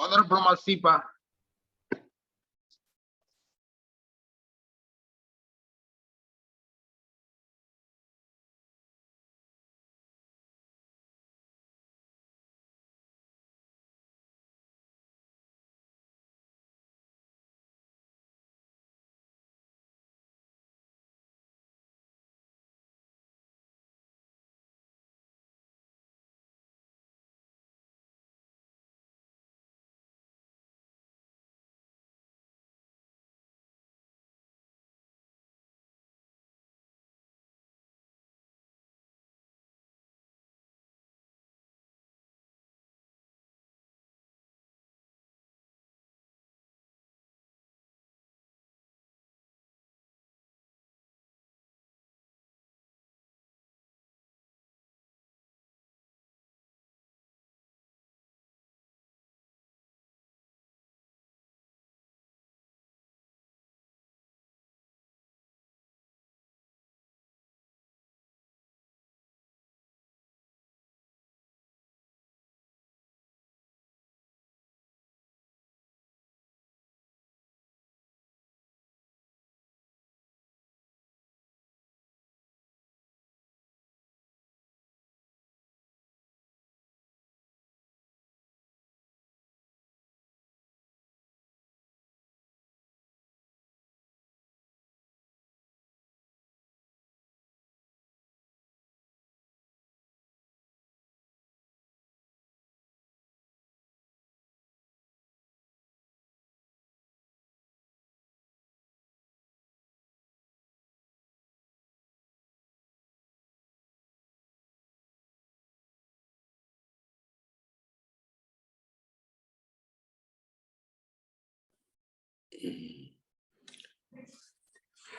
Honorable Masipa.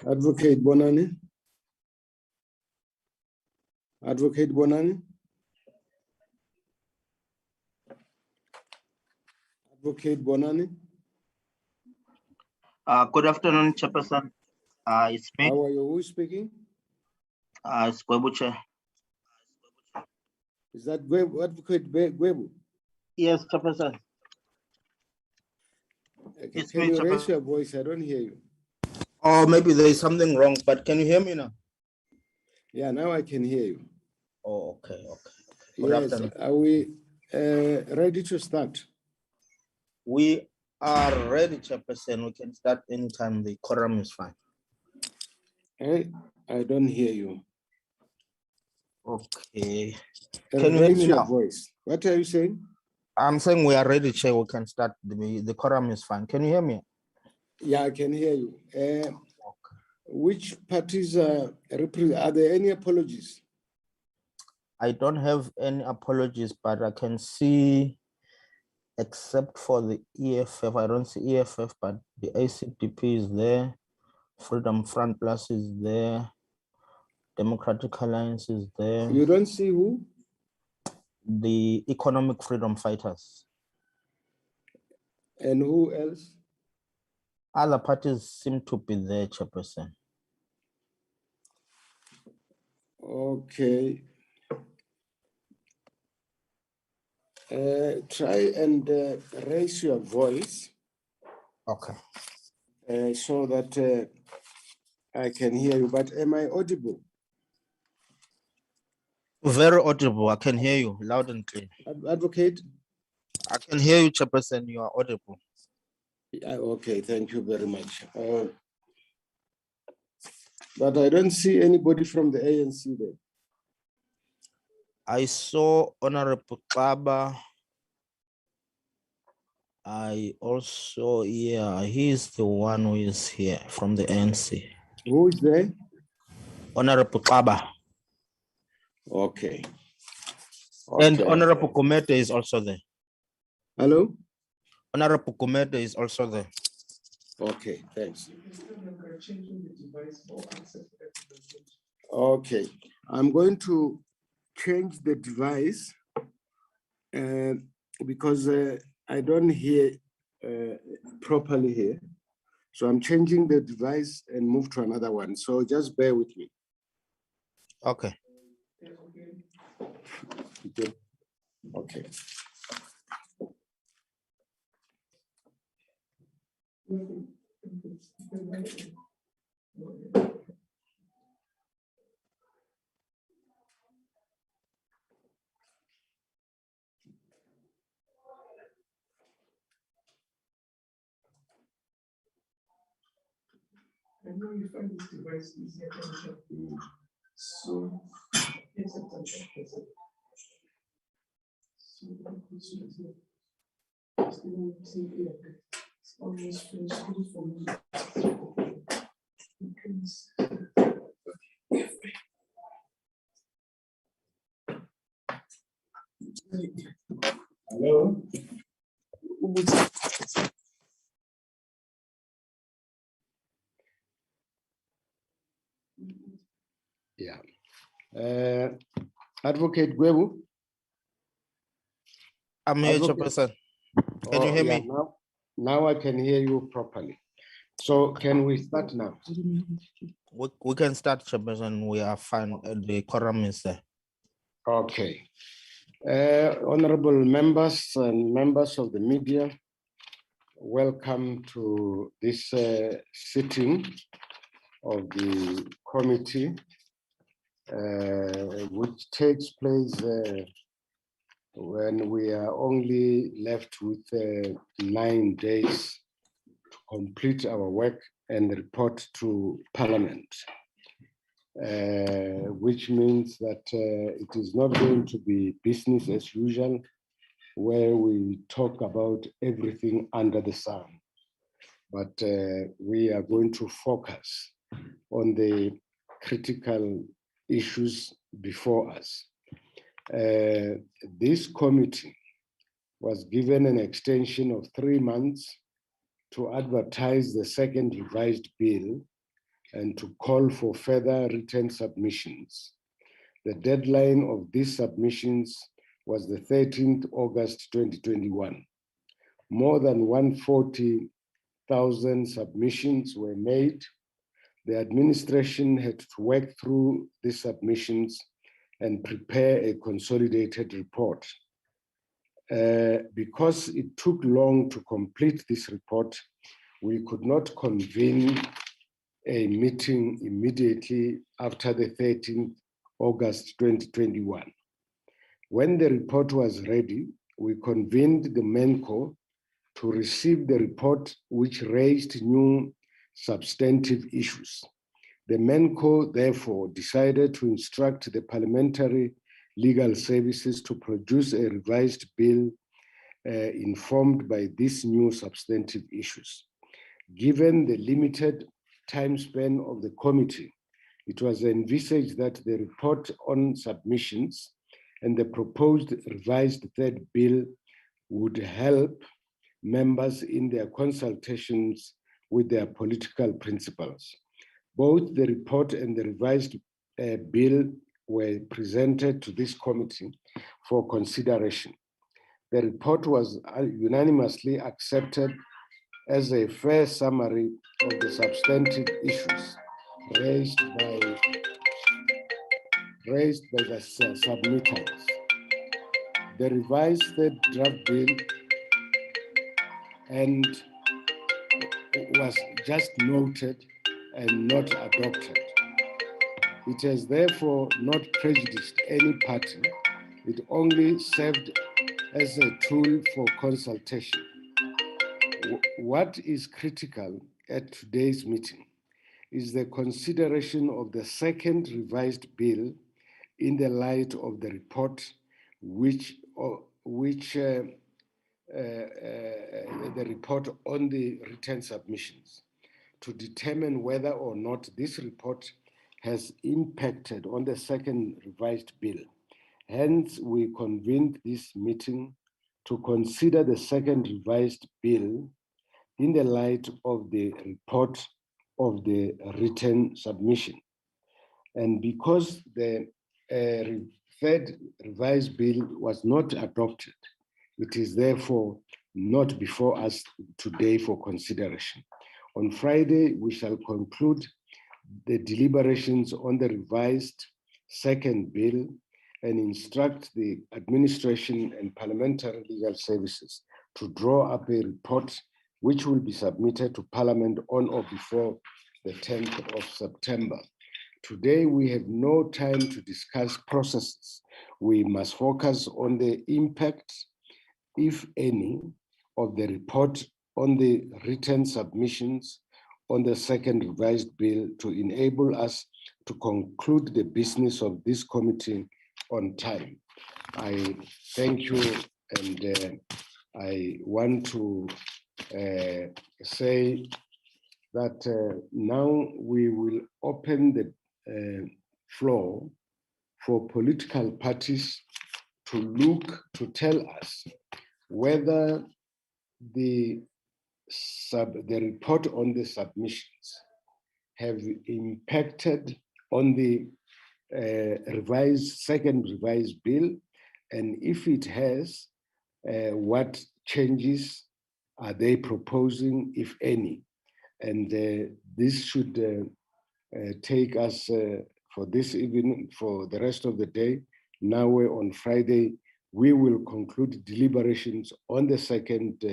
Advocate Bonani. Advocate Bonani. Advocate Bonani. Good afternoon, Chairperson. It's me. How are you? Who is speaking? It's Kwebuche. Is that Advocate Gwebu? Yes, Chairperson. Okay. Can you raise your voice? I don't hear you. Oh, maybe there is something wrong, but can you hear me now? Yeah, now I can hear you. Oh, okay. Good afternoon. Are we ready to start? We are ready, Chairperson. We can start anytime. The quorum is fine. I don't hear you. Okay. Can you hear me your now? Voice. What are you saying? I'm saying we are ready, Chair. We can start. The quorum is fine. Can you hear me? Yeah, I can hear you. Which parties are there any apologies? I don't have any apologies, but I can see, except for the EFF, I don't see EFF, but the ACDP is there. Freedom Front Plus is there. Democratic Alliance is there. You don't see who? The Economic Freedom Fighters. And who else? Other parties seem to be there, Chairperson. Okay. Try and raise your voice. Okay. So that I can hear you, but am I audible? Very audible. I can hear you loud and clear. Advocate? I can hear you, Chairperson. You are audible. Yeah, okay, thank you very much. But I don't see anybody from the ANC there. I saw Honorable Klaba. I also, yeah, he's the one who is here from the ANC. Who is there? Honorable Klaba. Okay. And Honorable Komete is also there. Hello? Honorable Komete is also there. Okay, thanks. Okay, I'm going to change the device because I don't hear properly here. So I'm changing the device and move to another one. So just bear with me. Okay. Okay. I know you find this device easier than something. So, it's a touch. It's almost finished for me. Hello? Yeah. Advocate Gwebu? I'm here, Advocate- Chairperson. Can you hear yeah, me? now I can hear you properly. So can we start now? We can start, Chairperson. We are fine. The quorum is there. Okay. Honorable members and members of the media, welcome to this sitting of the committee, which takes place when we are only left with 9 days to complete our work and report to Parliament, which means that it is not going to be business as usual, where we talk about everything under the sun, but we are going to focus on the critical issues before us. This committee was given an extension of 3 months to advertise the second revised bill and to call for further written submissions. The deadline of these submissions was the 13th August 2021. More than 140,000 submissions were made. The administration had to work through these submissions and prepare a consolidated report. Because it took long to complete this report, we could not convene a meeting immediately after the 13th August 2021. When the report was ready, we convened the MENCO to receive the report, which raised new substantive issues. The MENCO therefore decided to instruct the Parliamentary Legal Services to produce a revised bill informed by these new substantive issues. Given the limited time span of the committee, it was envisaged that the report on submissions and the proposed revised third bill would help members in their consultations with their political principals. Both the report and the revised bill were presented to this committee for consideration. The report was unanimously accepted as a fair summary of the substantive issues raised by the submitters. The revised third draft bill and was just noted and not adopted. It has therefore not prejudiced any party. It only served as a tool for consultation. What is critical at today's meeting is the consideration of the second revised bill in the light of the report, the report on the written submissions, to determine whether or not this report has impacted on the second revised bill. Hence, we convened this meeting to consider the second revised bill in the light of the report of the written submission. And because the third revised bill was not adopted, it is therefore not before us today for consideration. On Friday, we shall conclude the deliberations on the revised second bill and instruct the administration and parliamentary legal services to draw up a report which will be submitted to Parliament on or before the 10th of September. Today, we have no time to discuss processes. We must focus on the impact, if any, of the report on the written submissions on the second revised bill to enable us to conclude the business of this committee on time. I thank you, and I want to say that now we will open the floor for political parties to tell us whether the report on the submissions have impacted on the second revised bill, and if it has, what changes are they proposing, if any? And this should take us for this evening, for the rest of the day. Now on Friday, we will conclude deliberations on the second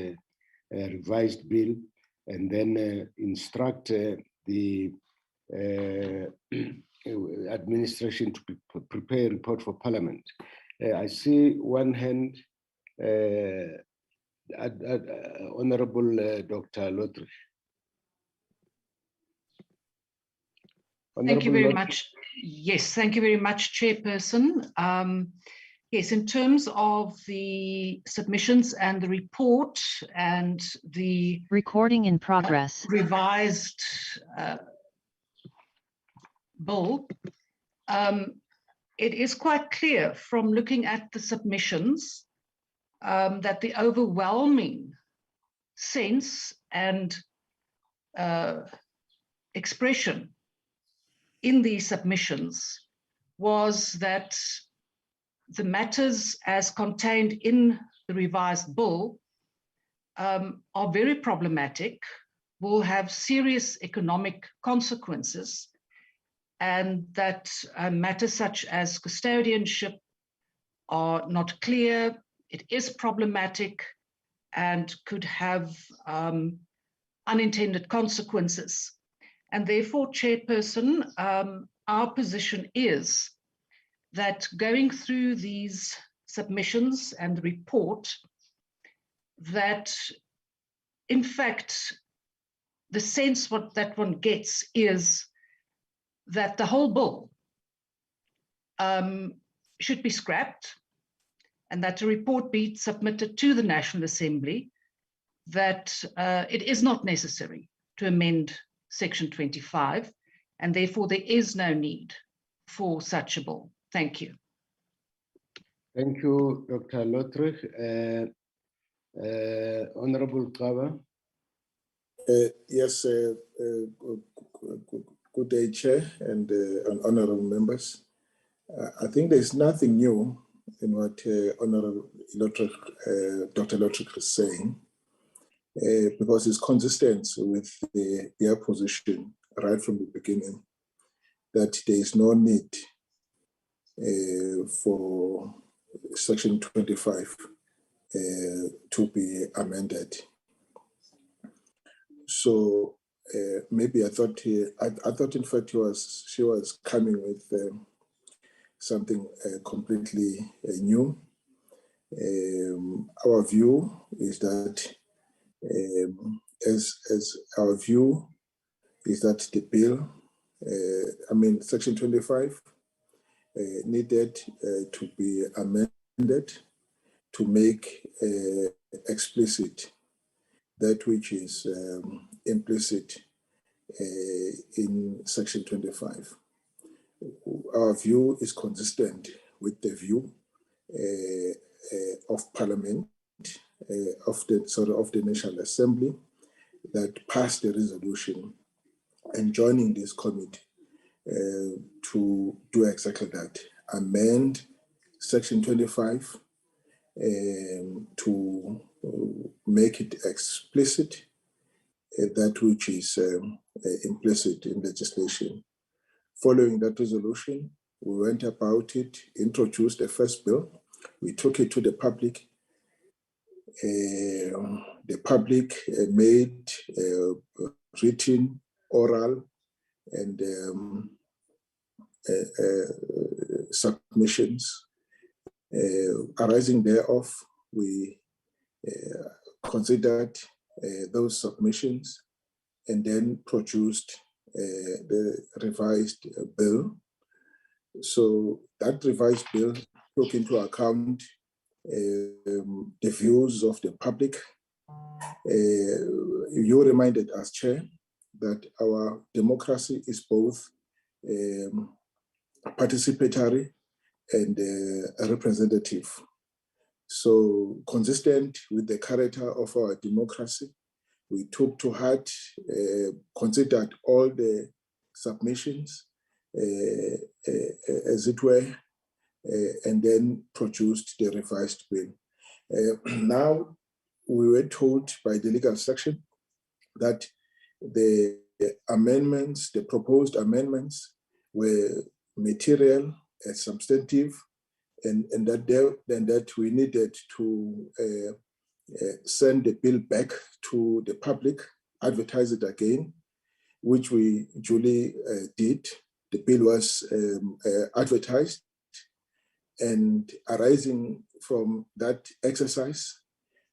revised bill, and then instruct the administration to prepare a report for Parliament. I see one hand, Honorable Dr. Lotrich. Thank you very much. Yes, thank you very much, Chairperson. Yes, in terms of the submissions and the report and the recording in progress revised bill, it is quite clear from looking at the submissions that the overwhelming sense and expression in these submissions was that the matters as contained in the revised bill are very problematic, will have serious economic consequences, and that matters such as custodianship are not clear, it is problematic, and could have unintended consequences. And therefore, Chairperson, our position is that going through these submissions and the report, that in fact, the sense that one gets is that the whole bill should be scrapped, and that a report be submitted to the National Assembly, that it is not necessary to amend Section 25, and therefore there is no need for such a bill. Thank you. Thank you, Dr. Lotrich. Honorable Kaba. Yes, good day, Chair, and honorable members. I think there's nothing new in what Honorable Dr. Lotrich is saying, because it's consistent with their position right from the beginning that there is no need for Section 25 to be amended. So maybe I thought in fact she was coming with something completely new. Our view is that as our view is that the bill, Section 25 needed to be amended to make explicit that which is implicit in Section 25. Our view is consistent with the view of Parliament, of the National Assembly, that passed the resolution and joining this committee to do exactly that, amend Section 25 to make it explicit that which is implicit in legislation. Following that resolution, we went about it, introduced the first bill, we took it to the public, the public made written, oral, and submissions. Arising thereof, we considered those submissions and then produced the revised bill. So that revised bill took into account the views of the public. You reminded us, Chair, that our democracy is both participatory and representative. So consistent with the character of our democracy, we took to heart, considered all the submissions, as it were, and then produced the revised bill. Now, we were told by the legal section that the amendments, the proposed amendments, were material and substantive, and that we needed to send the bill back to the public, advertise it again, which we duly did. The bill was advertised, and arising from that exercise,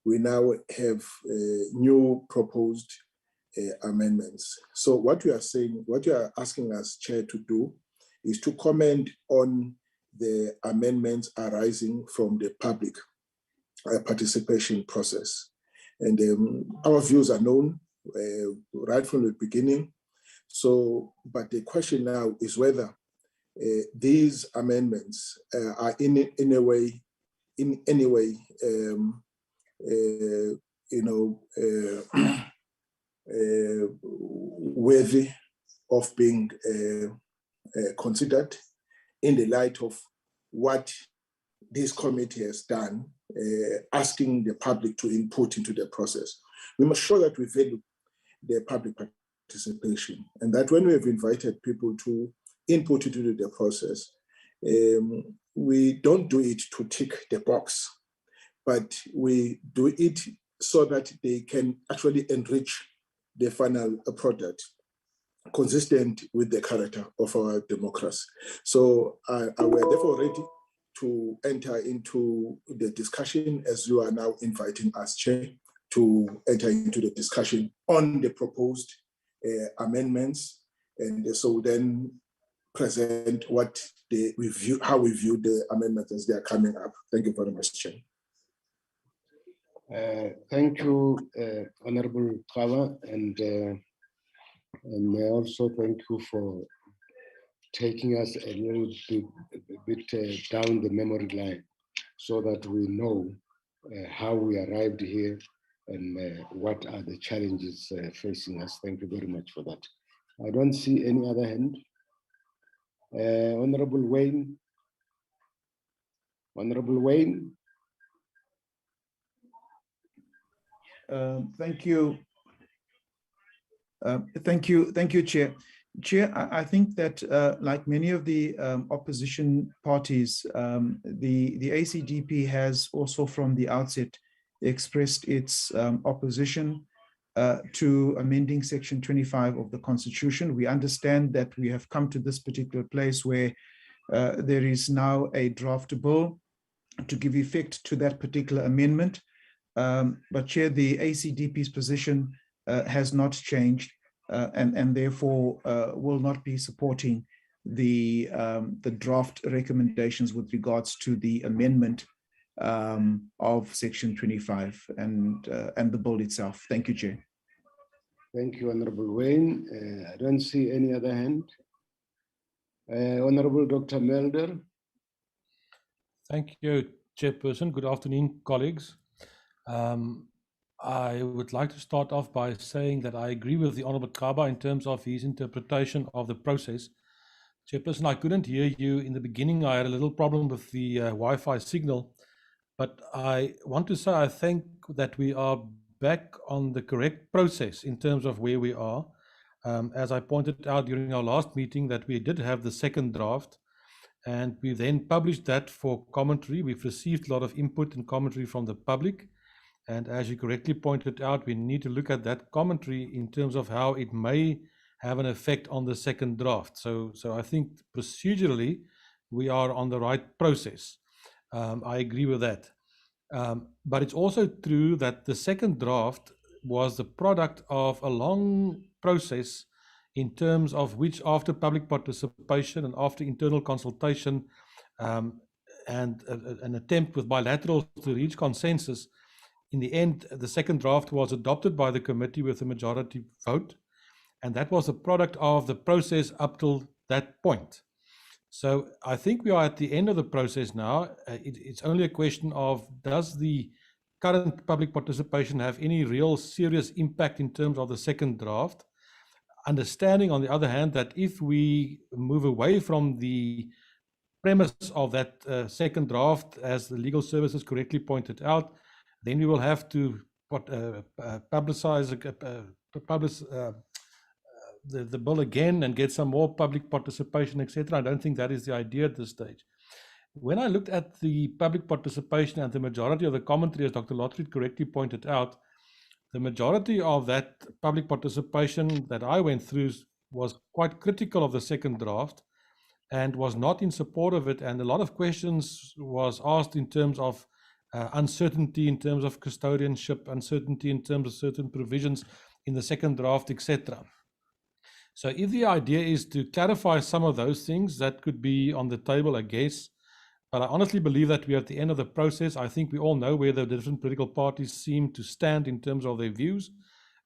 we now have new proposed amendments. So what we are saying, what you are asking us, Chair, to do is to comment on the amendments arising from the public participation process. And our views are known right from the beginning. So, but the question now is whether these amendments are in any way, worthy of being considered in the light of what this committee has done, asking the public to input into the process. We must show that we value the public participation, and that when we have invited people to input into the process, we don't do it to tick the box, but we do it so that they can actually enrich the final product, consistent with the character of our democracy. So we are therefore ready to enter into the discussion, as you are now inviting us, Chair, to enter into the discussion on the proposed amendments, and so then present what how we view the amendments as they are coming up. Thank you very much, Chair. Thank you, Honorable Kawa, and may also thank you for taking us a little bit down the memory line so that we know how we arrived here and what are the challenges facing us. Thank you very much for that. I don't see any other hand. Honorable Wayne. Honorable Wayne. Thank you. Thank you, Chair. Chair, I think that like many of the opposition parties, the ACDP has also from the outset expressed its opposition to amending Section 25 of the Constitution. We understand that we have come to this particular place where there is now a draft bill to give effect to that particular amendment. But Chair, the ACDP's position has not changed, and therefore will not be supporting the draft recommendations with regards to the amendment of Section 25 and the bill itself. Thank you, Chair. Thank you, Honorable Wayne. I don't see any other hand. Honorable Dr. Melder. Thank you, Chairperson. Good afternoon, colleagues. I would like to start off by saying that I agree with the Honorable Kaba in terms of his interpretation of the process. Chairperson, I couldn't hear you in the beginning. I had a little problem with the Wi-Fi signal, but I want to say I think that we are back on the correct process in terms of where we are. As I pointed out during our last meeting, that we did have the second draft, and we then published that for commentary. We've received a lot of input and commentary from the public, And as you correctly pointed out, we need to look at that commentary in terms of how it may have an effect on the second draft. So I think procedurally, we are on the right process. I agree with that. But it's also true that the second draft was the product of a long process in terms of which, after public participation and after internal consultation and an attempt with bilaterals to reach consensus, in the end, the second draft was adopted by the committee with a majority vote, and that was a product of the process up till that point. So I think we are at the end of the process now. It's only a question of, does the current public participation have any real serious impact in terms of the second draft? Understanding, on the other hand, that if we move away from the premise of that second draft, as the legal services correctly pointed out, then we will have to publish the bill again and get some more public participation, etc. I don't think that is the idea at this stage. When I looked at the public participation and the majority of the commentary, as Dr. Lottridge correctly pointed out, the majority of that public participation that I went through was quite critical of the second draft and was not in support of it. And a lot of questions was asked in terms of uncertainty in terms of custodianship, uncertainty in terms of certain provisions in the second draft, etc. So if the idea is to clarify some of those things, that could be on the table, I guess. But I honestly believe that we are at the end of the process. I think we all know where the different political parties seem to stand in terms of their views.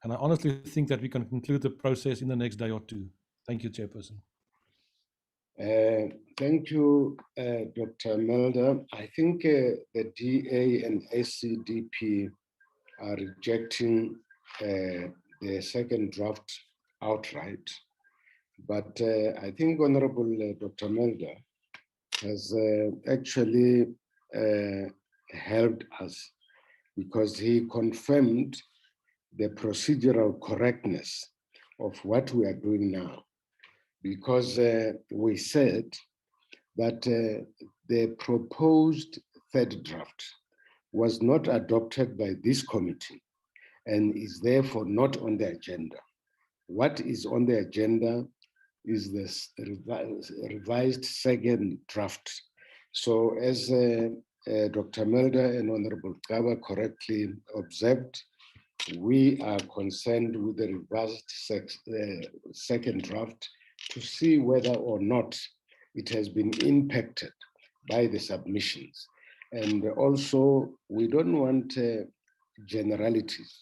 And I honestly think that we can conclude the process in the next day or two. Thank you, Chairperson. Thank you, Dr. Mulder. I think the DA and ACDP are rejecting the second draft outright. But I think Honorable Dr. Mulder has actually helped us, because he confirmed the procedural correctness of what we are doing now. Because we said that the proposed third draft was not adopted by this committee and is therefore not on the agenda. What is on the agenda is this revised second draft. So as Dr. Mulder and Honorable Kaba correctly observed, we are concerned with the revised second draft to see whether or not it has been impacted by the submissions. And also, we don't want generalities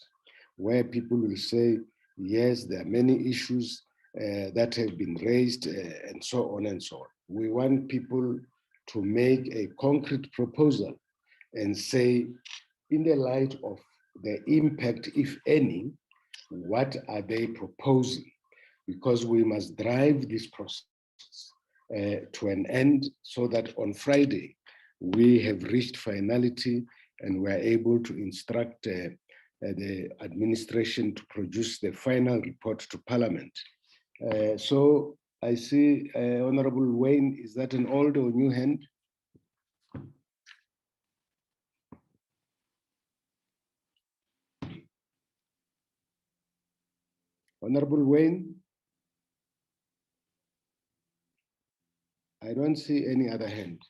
where people will say, yes, there are many issues that have been raised and so on and so on. We want people to make a concrete proposal and say, in the light of the impact, if any, what are they proposing? Because we must drive this process to an end so that on Friday, we have reached finality and we are able to instruct the administration to produce the final report to Parliament. So I see Honorable Wayne, is that an old or new hand? Honorable Wayne? I don't see any other hand.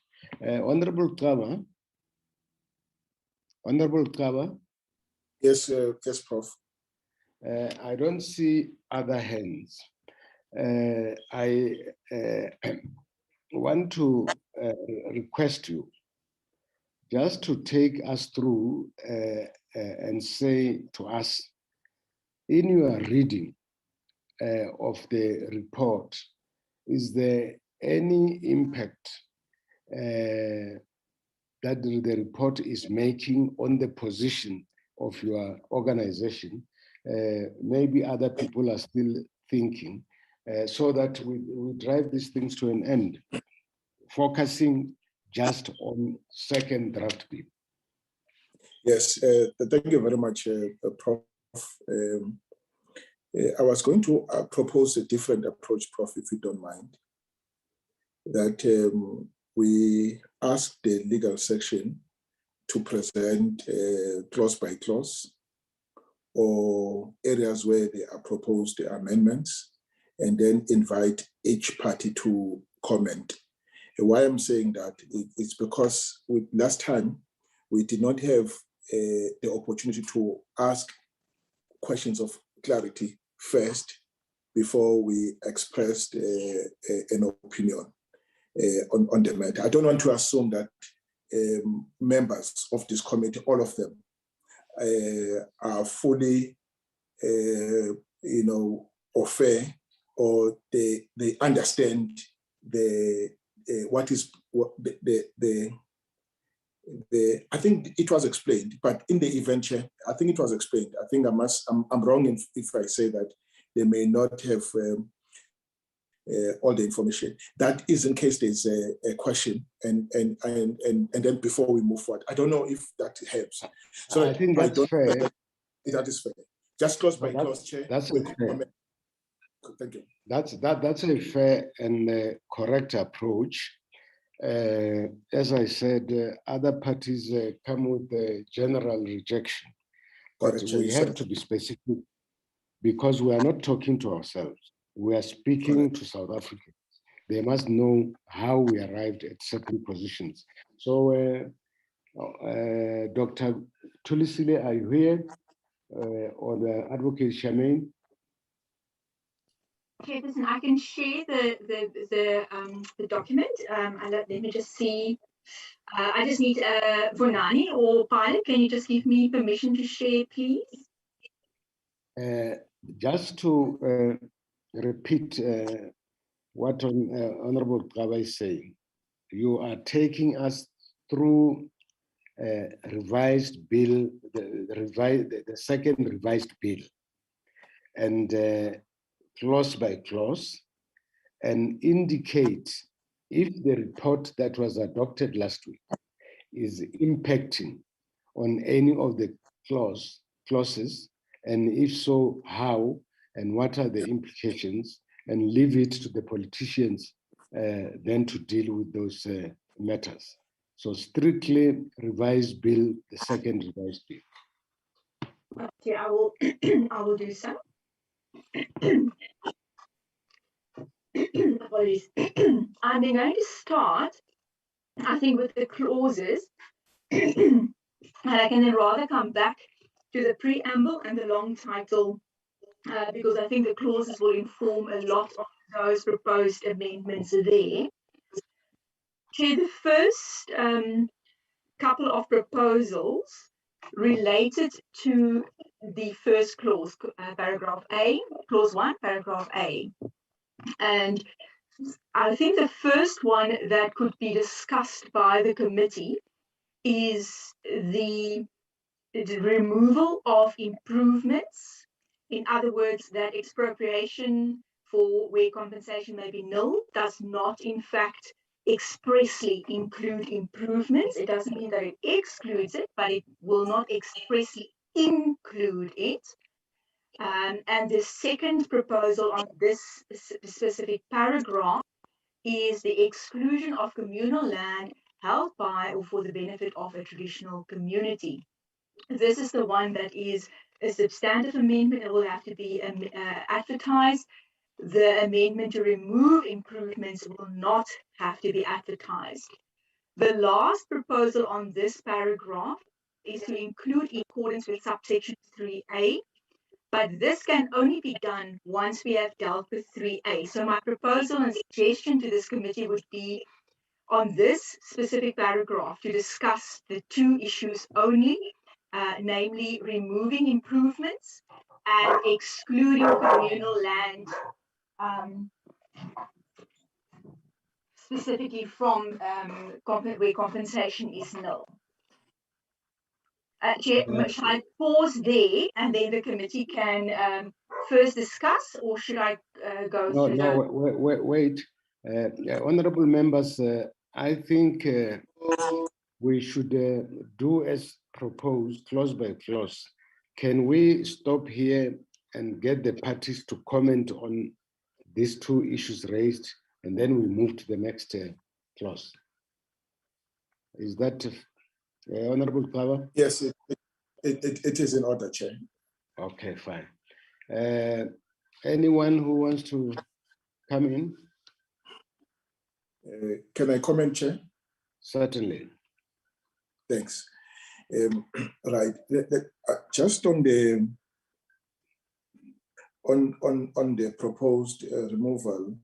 Honorable Kaba? Honorable Kaba? Yes, yes, Prof. I don't see other hands. I want to request you just to take us through and say to us, in your reading of the report, is there any impact that the report is making on the position of your organization? Maybe other people are still thinking, so that we drive these things to an end, focusing just on second draft bill. Yes, thank you very much, Prof. I was going to propose a different approach, Prof, if you don't mind, that we ask the legal section to present clause by clause or areas where there are proposed amendments, and then invite each party to comment. Why I'm saying that it's because last time we did not have the opportunity to ask questions of clarity first before we expressed an opinion on the matter. I don't want to assume that members of this committee, all of them, are fully, or fair, or they understand I think it was explained, but in the event, Chair, I think it was explained. I think I'm wrong if I say that they may not have all the information. That is in case there's a question, and then before we move forward. I don't know if that helps. So I think that's fair. That is fair. Just clause by clause, Chair. That's fair. Thank you. That's a fair and correct approach. As I said, other parties come with a general rejection, but we have to be specific because we are not talking to ourselves. We are speaking to South Africans. They must know how we arrived at certain positions. So, Dr. Tulisile, are you here? Or the Advocate Charmaine? Chairperson, I can share the document. And let me just see. I just need Vonani or Pilot. Can you just give me permission to share, please? Just to repeat what Honorable Kaba is saying, you are taking us through revised bill, the second revised bill, and clause by clause, and indicate if the report that was adopted last week is impacting on any of the clauses, and if so, how, and what are the implications, and leave it to the politicians then to deal with those matters. So strictly revised bill, the second revised bill. Okay, I will do so. Apologies. I'm going to start, I think, with the clauses, and I can then rather come back to the preamble and the long title, because I think the clauses will inform a lot of those proposed amendments there. Chair, the first couple of proposals related to the first clause, paragraph A, clause 1, paragraph A. And I think the first one that could be discussed by the committee is the removal of improvements. In other words, that expropriation for where compensation may be nil does not, in fact, expressly include improvements. It doesn't mean that it excludes it, but it will not expressly include it. And the second proposal on this specific paragraph is the exclusion of communal land held by or for the benefit of a traditional community. This is the one that is a substantive amendment. It will have to be advertised. The amendment to remove improvements will not have to be advertised. The last proposal on this paragraph is to include in accordance with subsection 3A, but this can only be done once we have dealt with 3A. So my proposal and suggestion to this committee would be on this specific paragraph to discuss the two issues only, namely removing improvements and excluding communal land, specifically from where compensation is nil. Chair, should I pause there and then the committee can first discuss, or should I go through? Wait. Honorable members, I think we should do as proposed, clause by clause. Can we stop here and get the parties to comment on these two issues raised, and then we move to the next clause? Is that Honorable Kaba? Yes, it is in order, Chair. Okay, fine. Anyone who wants to come in? Can I comment, Chair? Certainly. Thanks. Right. Just on the proposed removal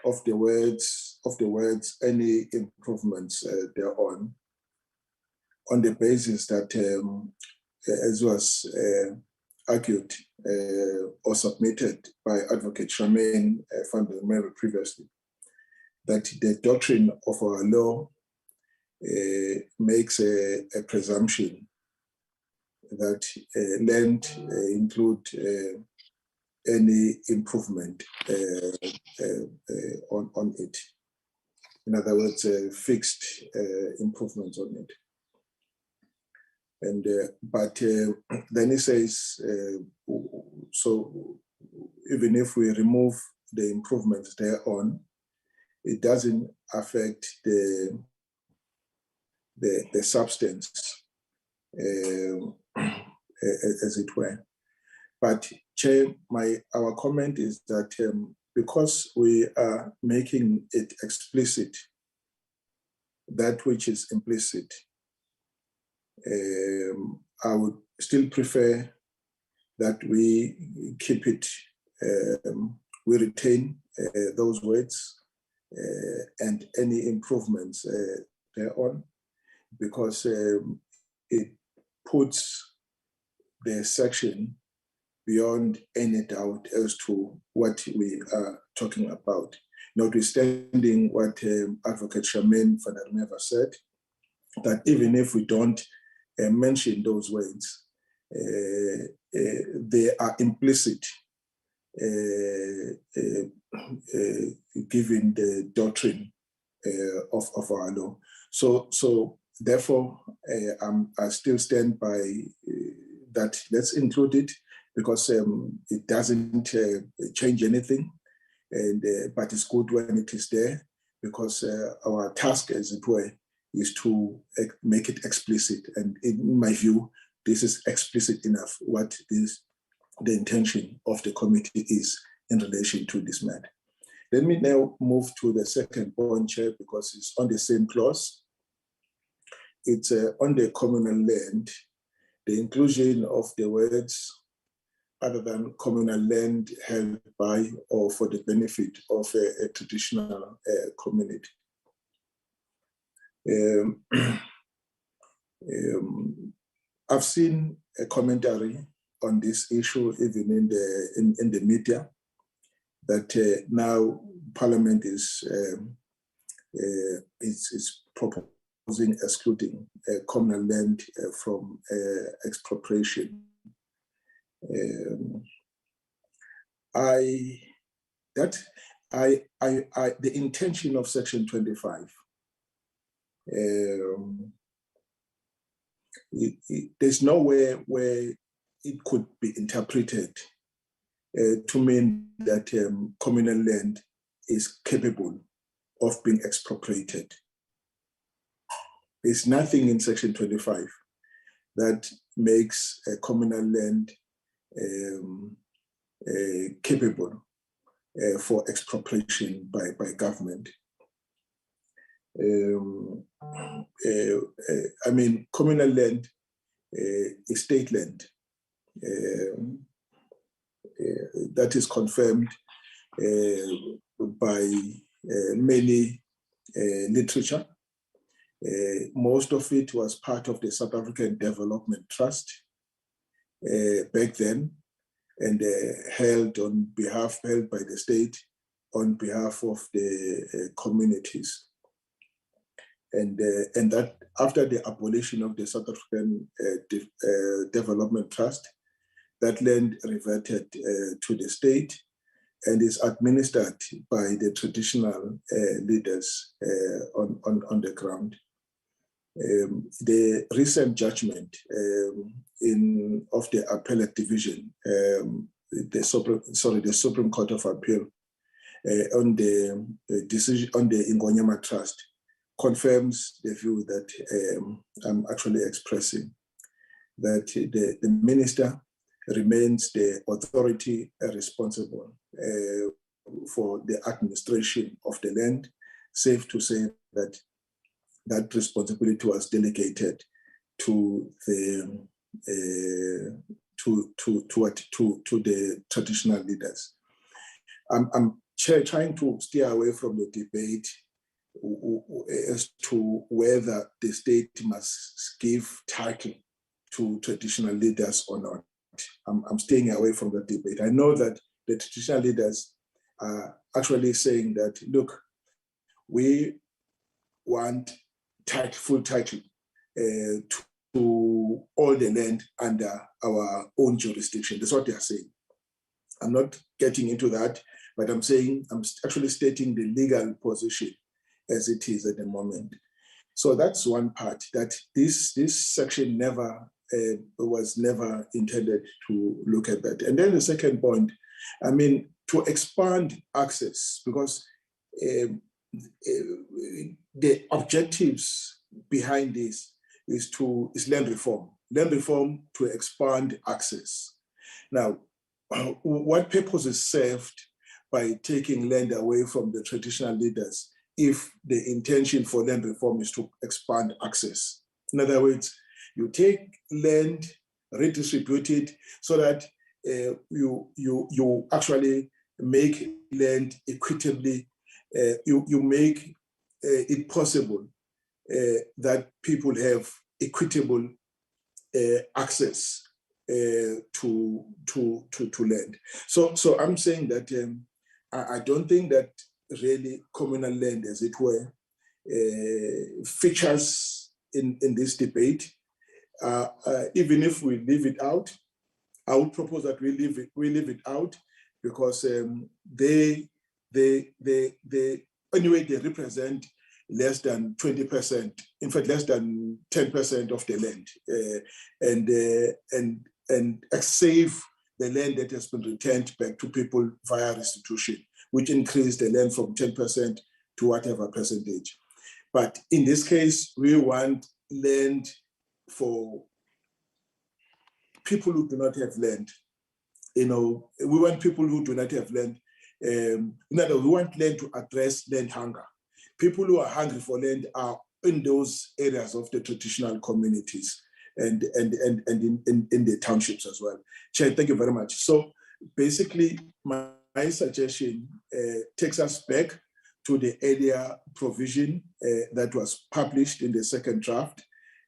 of the words any improvements thereon, on the basis that as was argued or submitted by Advocate Charmaine van der Merwe previously, that the doctrine of our law makes a presumption that land include any improvement on it. In other words, fixed improvements on it. And but then he says, so even if we remove the improvements thereon, it doesn't affect the substance, as it were. But Chair, our comment is that because we are making it explicit, that which is implicit, I would still prefer that we keep it, we retain those words and any improvements thereon, because it puts the section beyond any doubt as to what we are talking about. Notwithstanding what Advocate Charmaine van der Merwe said, that even if we don't mention those words, they are implicit given the doctrine of our law. So therefore, I still stand by that. Let's include it, because it doesn't change anything, and but it's good when it is there, because our task, as it were, is to make it explicit. And in my view, this is explicit enough what is the intention of the committee is in relation to this matter. Let me now move to the second point, Chair, because it's on the same clause. It's on the communal land, the inclusion of the words other than communal land held by or for the benefit of a traditional community. I've seen a commentary on this issue even in the media, that now Parliament is proposing excluding communal land from expropriation. The intention of Section 25. There's nowhere where it could be interpreted to mean that communal land is capable of being expropriated. There's nothing in Section 25 that makes a communal land capable for expropriation by government. I mean, communal land is state land. That is confirmed by many literature. Most of it was part of the South African Development Trust back then, and held by the state on behalf of the communities. And that after the abolition of the South African Development Trust, that land reverted to the state and is administered by the traditional leaders on the ground. The recent judgment of the appellate division, the Supreme Court of Appeal, on the decision on the Ingonyama Trust, confirms the view that I'm actually expressing, that the minister remains the authority responsible for the administration of the land. Safe to say that that responsibility was delegated to the to the traditional leaders. I'm trying to steer away from the debate as to whether the state must give title to traditional leaders or not. I'm staying away from the debate. I know that the traditional leaders are actually saying that, look, we want full title to all the land under our own jurisdiction. That's what they are saying. I'm not getting into that, but I'm saying, I'm actually stating the legal position as it is at the moment. So that's one part, that this section was never intended to look at that. And then the second point, I mean, to expand access, because the objectives behind this is land reform to expand access. Now, what purpose is served by taking land away from the traditional leaders if the intention for land reform is to expand access? In other words, you take land, redistribute it so that you actually make land equitably, you make it possible that people have equitable access to land. So I'm saying that I don't think that really communal land, as it were, features in this debate. Even if we leave it out, I would propose that we leave it out, because they anyway, they represent less than 20%, in fact, less than 10% of the land, and save the land that has been returned back to people via restitution, which increased the land from 10% to whatever percentage. But in this case, we want land for people who do not have land. We want people who do not have land. In other words, we want land to address land hunger. People who are hungry for land are in those areas of the traditional communities and in the townships as well. Chair, thank you very much. So basically, my suggestion takes us back to the earlier provision that was published in the second draft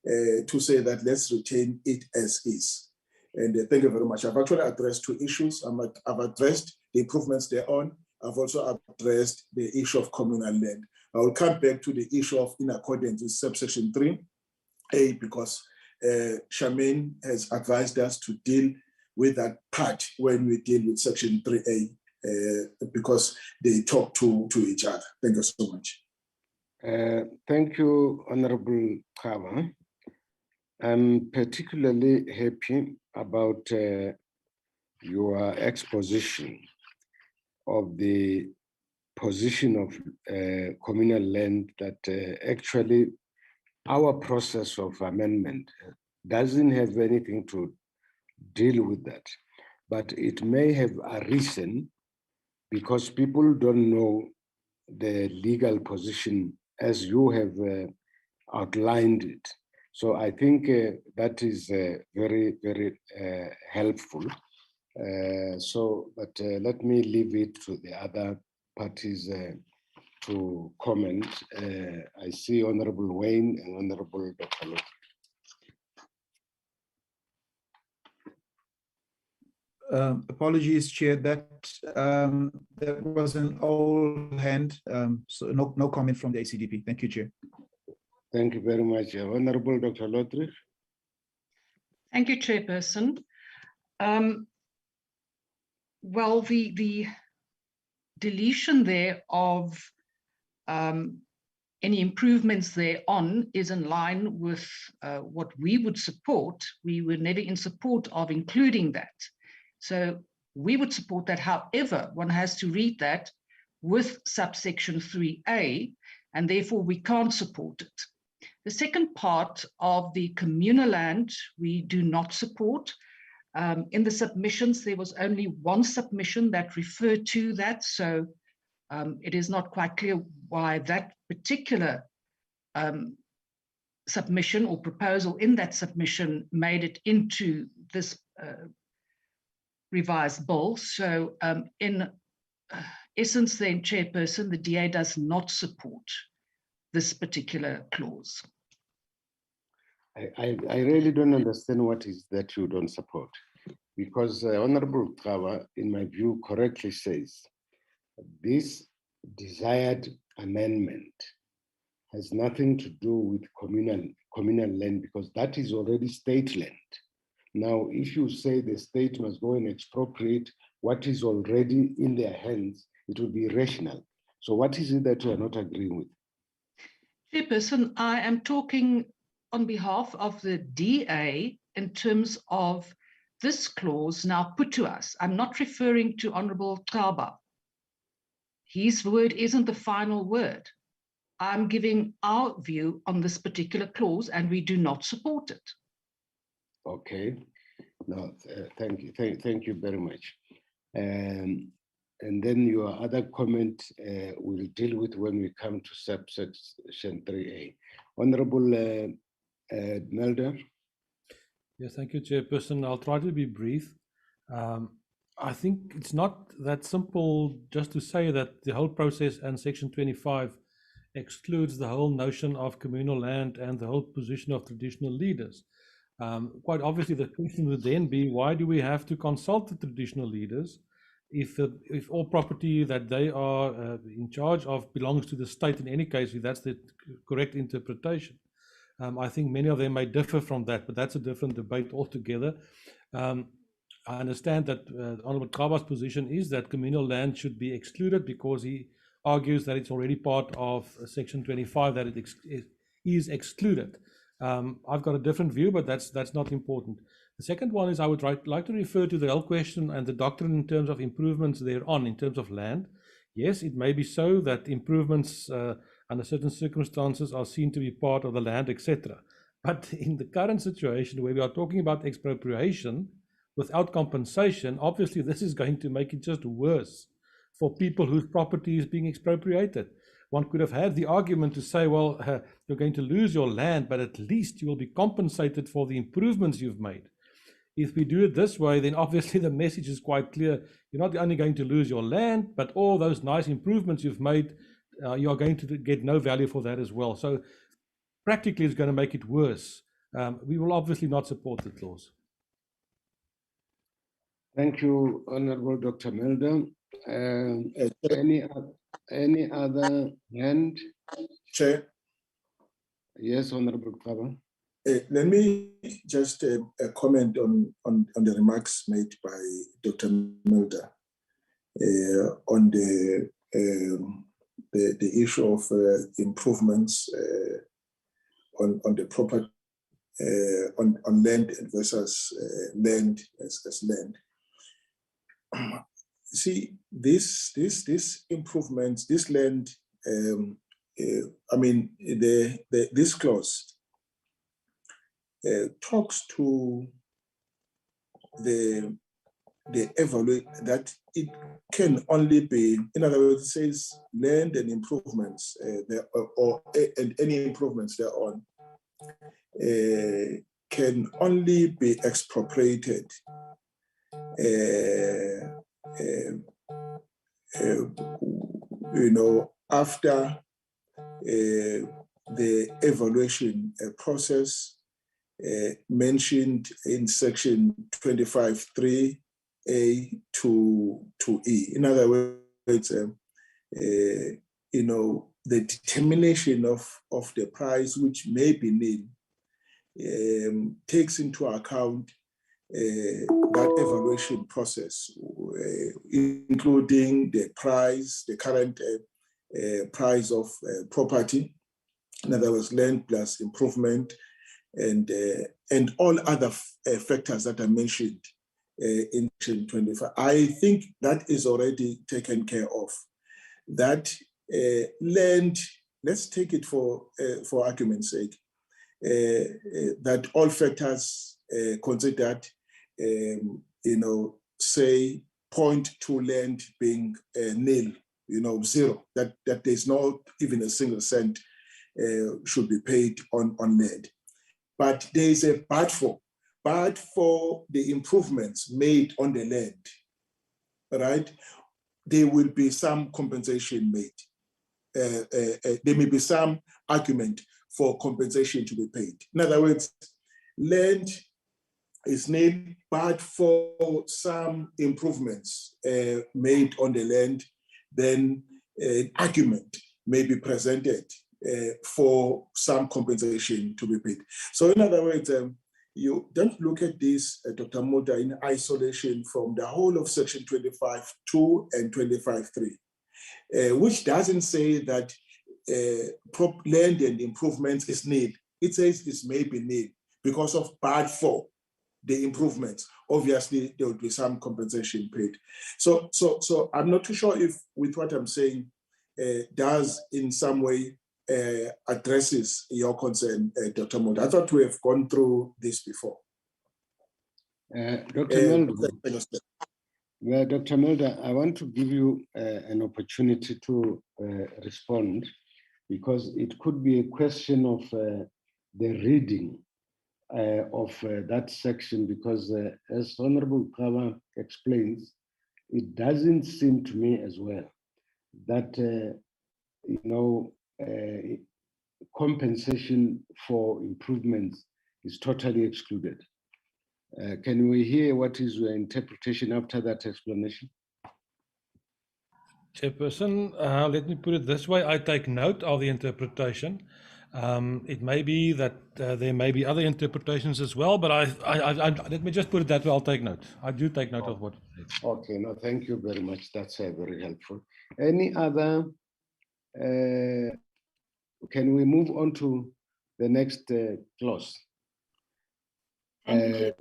to say that let's retain it as is. And thank you very much. I've actually addressed two issues. I've addressed the improvements thereon. I've also addressed the issue of communal land. I will come back to the issue of in accordance with subsection 3A, because Charmaine has advised us to deal with that part when we deal with section 3A, because they talk to each other. Thank you so much. Thank you, Honorable Kaba. I'm particularly happy about your exposition of the position of communal land, that actually our process of amendment doesn't have anything to deal with that, but it may have arisen because people don't know the legal position as you have outlined it. So I think that is very, very helpful. But let me leave it to the other parties to comment. I see Honorable Wayne and Honorable Dr. Lot. Apologies, Chair, that was an old hand, so no comment from the ACDP. Thank you, Chair. Thank you very much. Honorable Dr. Lotrich. Thank you, Chairperson. Well, the deletion there of any improvements thereon is in line with what we would support. We were never in support of including that. So we would support that. However, one has to read that with subsection 3A, and therefore we can't support it. The second part of the communal land, we do not support. In the submissions, there was only one submission that referred to that, so it is not quite clear why that particular submission or proposal in that submission made it into this revised bill. So in essence then, Chairperson, the DA does not support this particular clause. I really don't understand what is that you don't support, because Honorable Kaba, in my view, correctly says this desired amendment has nothing to do with communal land, because that is already state land. Now, if you say the state must go and expropriate what is already in their hands, it would be irrational. So what is it that you are not agreeing with? Chairperson, I am talking on behalf of the DA in terms of this clause now put to us. I'm not referring to Honorable Kaba. His word isn't the final word. I'm giving our view on this particular clause, and we do not support it. Okay. No, thank you. Thank you very much. And then your other comment we'll deal with when we come to subsection 3A. Honorable Melder. Yes, thank you, Chairperson. I'll try to be brief. I think it's not that simple just to say that the whole process and Section 25 excludes the whole notion of communal land and the whole position of traditional leaders. Quite obviously, the question would then be, why do we have to consult the traditional leaders if all property that they are in charge of belongs to the state in any case, if that's the correct interpretation? I think many of them may differ from that, but that's a different debate altogether. I understand that Honorable Kaba's position is that communal land should be excluded because he argues that it's already part of Section 25, that it is excluded. I've got a different view, but that's not important. The second one is I would like to refer to the whole question and the doctrine in terms of improvements thereon, in terms of land. Yes, it may be so that improvements under certain circumstances are seen to be part of the land, etc. But in the current situation where we are talking about expropriation without compensation, obviously this is going to make it just worse for people whose property is being expropriated. One could have had the argument to say, well, you're going to lose your land, but at least you will be compensated for the improvements you've made. If we do it this way, then obviously the message is quite clear. You're not only going to lose your land, but all those nice improvements you've made, you are going to get no value for that as well. So practically it's going to make it worse. We will obviously not support the clause. Thank you, Honorable Dr. Melder. Any other hand? Chair. Yes, Honorable Kaba. Let me just comment on the remarks made by Dr. Melder on the issue of improvements on the property on land versus land as land. See, this improvements, this land. I mean, this clause talks to the evaluate that it can only be, in other words, it says land and improvements and any improvements thereon can only be expropriated after the evaluation process mentioned in Section 25(3)(a) to E. In other words, the determination of the price, which may be nil, takes into account that evaluation process, including the price, the current price of property, in other words, land plus improvement, and all other factors that are mentioned in Section 25. I think that is already taken care of. That land let's take it for argument's sake, that all factors considered, say point to land being nil, zero, that there's not even a single cent should be paid on land. But there is a but for the improvements made on the land, right? There will be some compensation made. There may be some argument for compensation to be paid. In other words, land is nil, but for some improvements made on the land, then an argument may be presented for some compensation to be paid. So in other words, you don't look at this, Dr. Mulder, in isolation from the whole of Section 25.2 and 25.3, which doesn't say that land and improvements is nil. It says this may be nil because of but for the improvements. Obviously, there will be some compensation paid. So I'm not too sure if with what I'm saying does in some way addresses your concern, Dr. Mulder. I thought we have gone through this before. Dr. Mulder, Dr. Mulder, I want to give you an opportunity to respond, because it could be a question of the reading of that section, because as Honorable Kaba explains, it doesn't seem to me as well that, compensation for improvements is totally excluded. Can we hear what is your interpretation after that explanation? Chairperson, let me put it this way. I take note of the interpretation. It may be that there may be other interpretations as well, but let me just put it that way. I'll take note. I do take note of what you said. Okay, no, thank you very much. That's very helpful. Any other? Can we move on to the next clause? But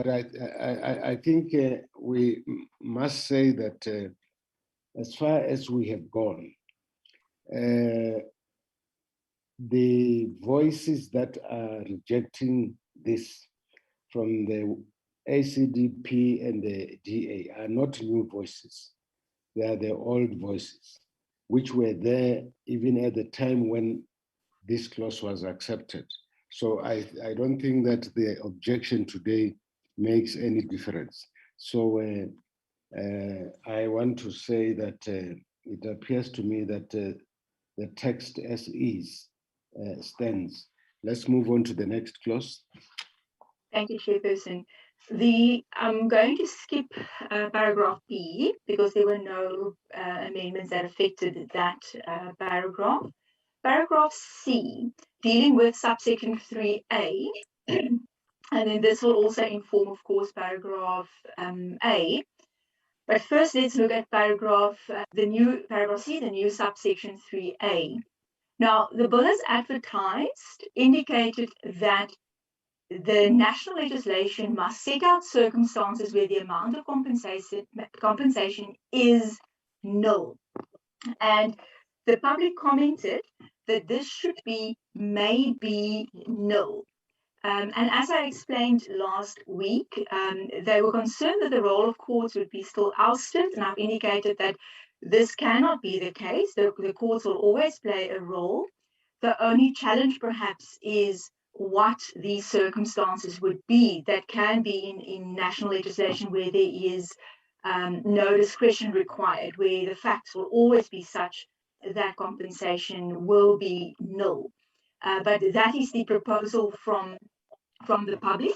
I think we must say that as far as we have gone, the voices that are rejecting this from the ACDP and the DA are not new voices. They are the old voices, which were there even at the time when this clause was accepted. So I don't think that the objection today makes any difference. So I want to say that it appears to me that the text as is stands. Let's move on to the next clause. Thank you, Chairperson. I'm going to skip paragraph B because there were no amendments that affected that paragraph. Paragraph C, dealing with subsection 3A, and then this will also inform, of course, paragraph A. But first, let's look at paragraph C, the new subsection 3A. Now, the bill as advertised indicated that the national legislation must set out circumstances where the amount of compensation is nil. And the public commented that this should be maybe nil. And as I explained last week, they were concerned that the role of courts would be still ousted, and I've indicated that this cannot be the case. The courts will always play a role. The only challenge perhaps is what these circumstances would be that can be in national legislation where there is no discretion required, where the facts will always be such that compensation will be nil. But that is the proposal from the public.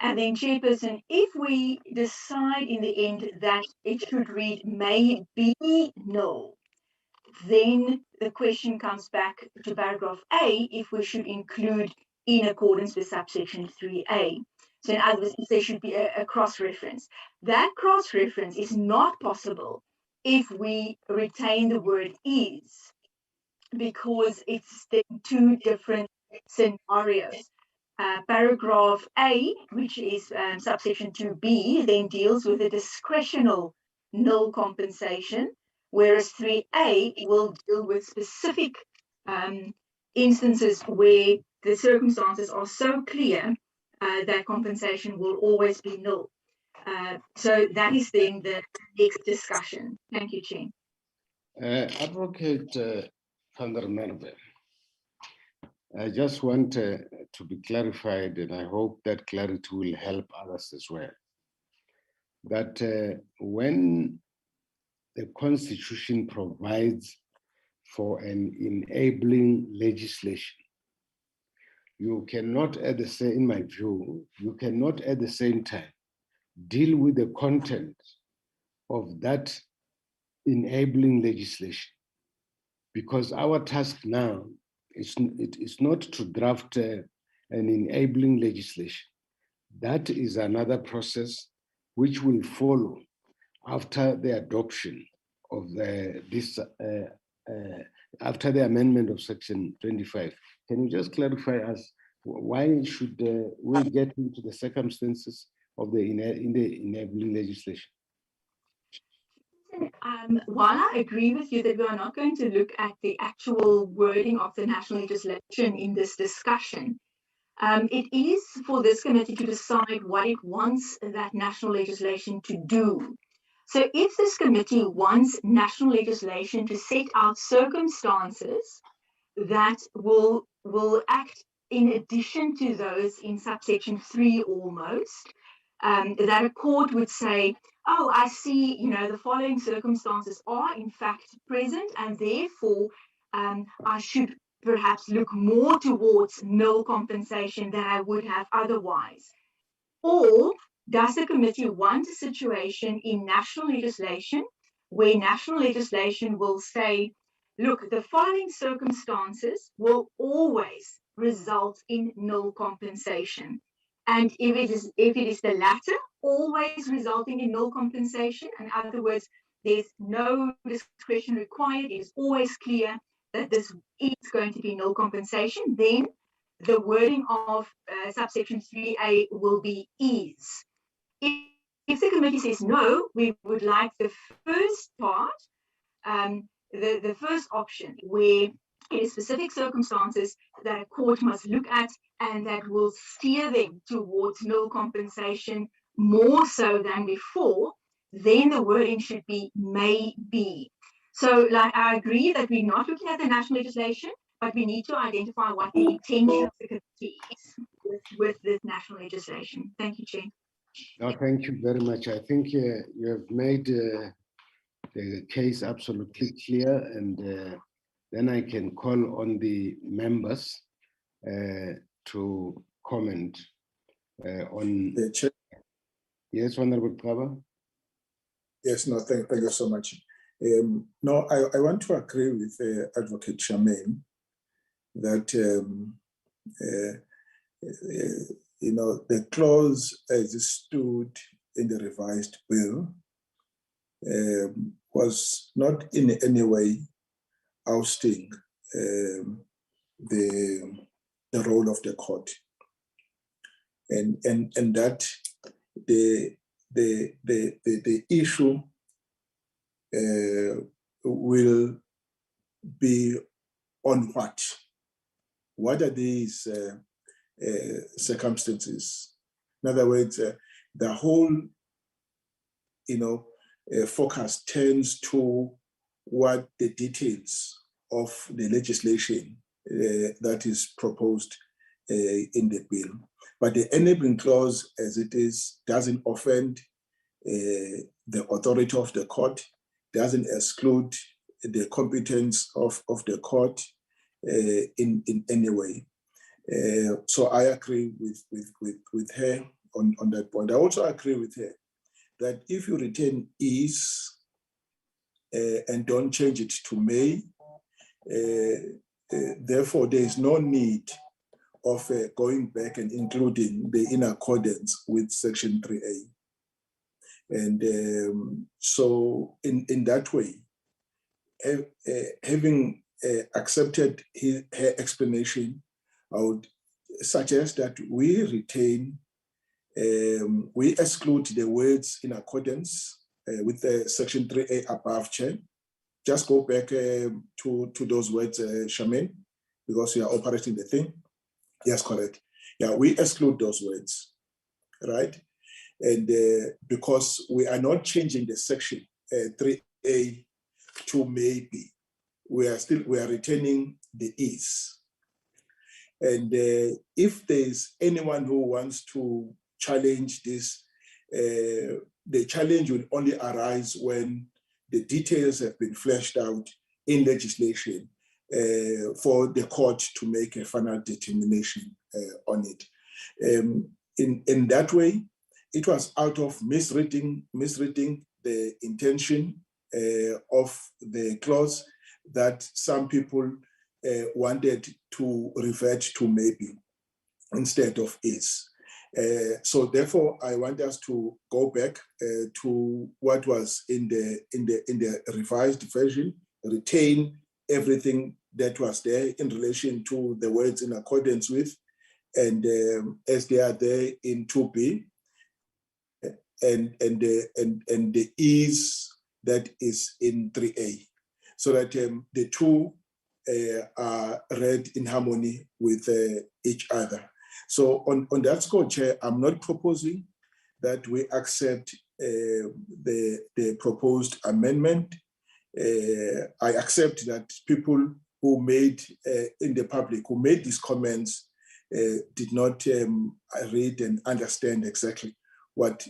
And then, Chairperson, if we decide in the end that it should read may be nil, then the question comes back to paragraph A if we should include in accordance with subsection 3A. So in other words, there should be a cross-reference. That cross-reference is not possible if we retain the word is, because it's the two different scenarios. Paragraph A, which is subsection 2B, then deals with the discretional nil compensation, whereas 3A will deal with specific instances where the circumstances are so clear that compensation will always be nil. So that is then the next discussion. Thank you, Chair. Advocate van der Merwe, I just want to be clarified, and I hope that clarity will help others as well, that when the Constitution provides for an enabling legislation, you cannot at the same, in my view, you cannot at the same time deal with the content of that enabling legislation, because our task now is not to draft an enabling legislation. That is another process which will follow after the adoption of after the amendment of Section 25. Can you just clarify us why should we get into the circumstances of the enabling legislation? While I agree with you that we are not going to look at the actual wording of the national legislation in this discussion, it is for this committee to decide what it wants that national legislation to do. So if this committee wants national legislation to set out circumstances that will act in addition to those in subsection 3 almost, that a court would say, oh, I see, the following circumstances are in fact present, and therefore I should perhaps look more towards nil compensation than I would have otherwise. Or does the committee want a situation in national legislation where national legislation will say, look, the following circumstances will always result in nil compensation. And if it is the latter, always resulting in nil compensation, in other words, there's no discretion required, it is always clear that this is going to be nil compensation, then the wording of subsection 3A will be is. If the committee says no, we would like the first part, the first option, where it is specific circumstances that a court must look at and that will steer them towards nil compensation more so than before, then the wording should be may be. So I agree that we're not looking at the national legislation, but we need to identify what the intention of the committee is with this national legislation. Thank you, Chair. No, thank you very much. I think you have made the case absolutely clear, and then I can call on the members to comment on. Yes, Honorable Kaba. Yes, no, thank you so much. No, I want to agree with Advocate Charmaine that the clause as it stood in the revised bill was not in any way ousting the role of the court, and that the issue will be on what are these circumstances. In other words, the whole focus turns to what the details of the legislation that is proposed in the bill. But the enabling clause as it is doesn't offend the authority of the court, doesn't exclude the competence of the court in any way. So I agree with her on that point. I also agree with her that if you retain is and don't change it to may, therefore there is no need of going back and including the in accordance with Section 3A. And so in that way, having accepted her explanation, I would suggest that we retain, we exclude the words in accordance with Section 3A above, Chair, just go back to those words, Charmaine, because you are operating the thing. Yes, correct. Yeah, we exclude those words, right? And because we are not changing the section 3A to maybe, we are retaining the is. And if there's anyone who wants to challenge this, the challenge will only arise when the details have been fleshed out in legislation for the court to make a final determination on it. In that way, it was out of misreading the intention of the clause that some people wanted to revert to maybe instead of is. So therefore, I want us to go back to what was in the revised version, retain everything that was there in relation to the words in accordance with, and as they are there in 2B, and the is that is in 3A, so that the two are read in harmony with each other. So on that score, Chair, I'm not proposing that we accept the proposed amendment. I accept that people who made in the public who made these comments did not read and understand exactly what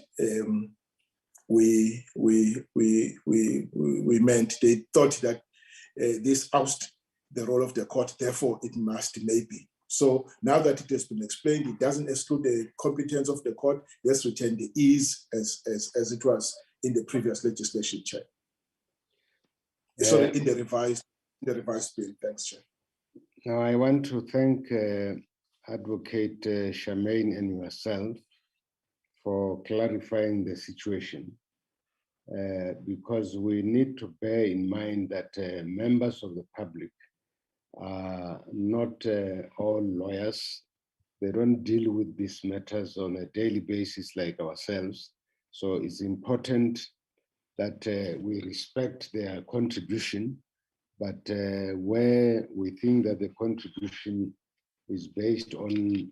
we meant. They thought that this oust the role of the court, therefore it must maybe. So now that it has been explained, it doesn't exclude the competence of the court. Let's retain the is as it was in the previous legislation, Chair. Sorry, in the revised bill. Thanks, Chair. Now I want to thank Advocate Charmaine and yourself for clarifying the situation, because we need to bear in mind that members of the public are not all lawyers. They don't deal with these matters on a daily basis like ourselves. So it's important that we respect their contribution, but where we think that the contribution is based on,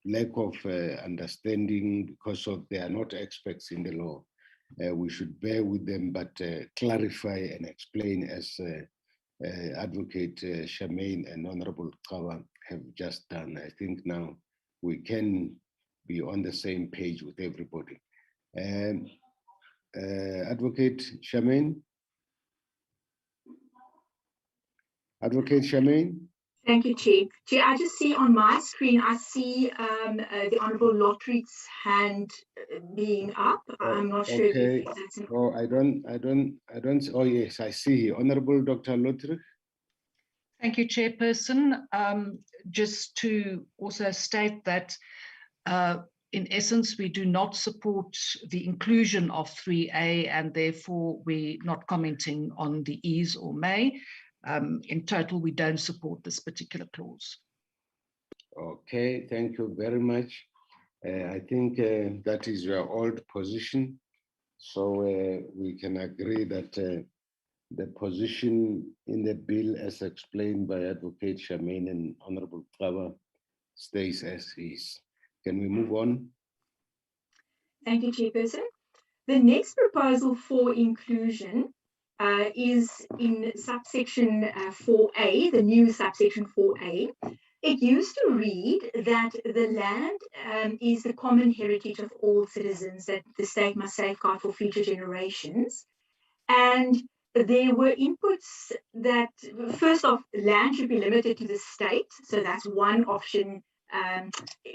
lack of understanding because of they are not experts in the law, we should bear with them, but clarify and explain as Advocate Charmaine and Honorable Kawa have just done. I think now we can be on the same page with everybody. Advocate Charmaine? Advocate Charmaine? Thank you, Chair. Chair, I just see on my screen, I see the Honourable Lotrick's hand being up. I'm not sure if that's an... Oh, I don't, oh yes, I see. Honourable Dr. Lotrick. Thank you, Chairperson. Just to also state that in essence, we do not support the inclusion of 3A, and therefore we're not commenting on the is or may. In total, we don't support this particular clause. Okay, thank you very much. I think that is your old position. So we can agree that the position in the bill as explained by Advocate Charmaine and Honorable Trevor stays as is. Can we move on? Thank you, Chairperson. The next proposal for inclusion is in subsection 4A, the new subsection 4A. It used to read that the land is the common heritage of all citizens that the state must safeguard for future generations. And there were inputs that, first off, land should be limited to the state. So that's one option,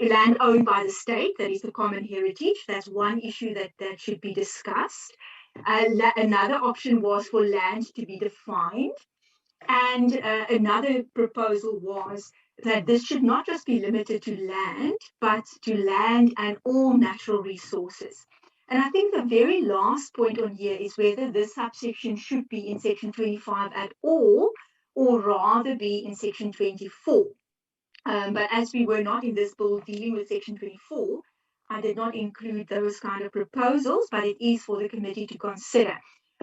land owned by the state, that is the common heritage. That's one issue that should be discussed. Another option was for land to be defined. And another proposal was that this should not just be limited to land, but to land and all natural resources. And I think the very last point on here is whether this subsection should be in section 25 at all, or rather be in section 24. But as we were not in this bill dealing with section 24, I did not include those kind of proposals, but it is for the committee to consider.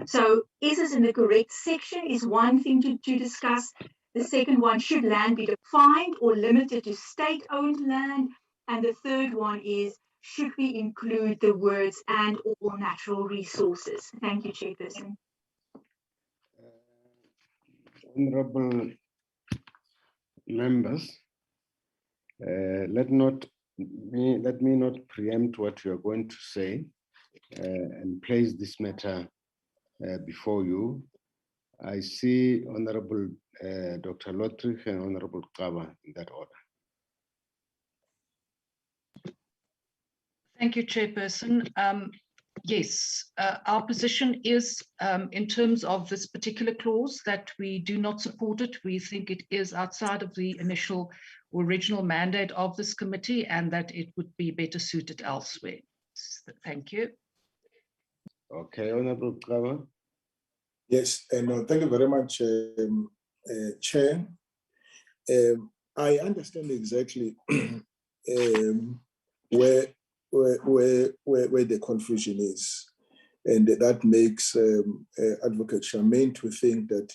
So is this in the correct section is one thing to discuss. The second one, should land be defined or limited to state-owned land? And the third one is, should we include the words and all natural resources? Thank you, Chairperson. Honorable members, let me not preempt what you are going to say and place this matter before you. I see Honorable Dr. Lotrich and Honorable Kaba in that order. Thank you, Chairperson. Yes, our position is in terms of this particular clause that we do not support it. We think it is outside of the initial or original mandate of this committee and that it would be better suited elsewhere. Thank you. Okay, Honorable Kaba. Yes, and thank you very much, Chair. I understand exactly where the confusion is, and that makes Advocate Charmaine to think that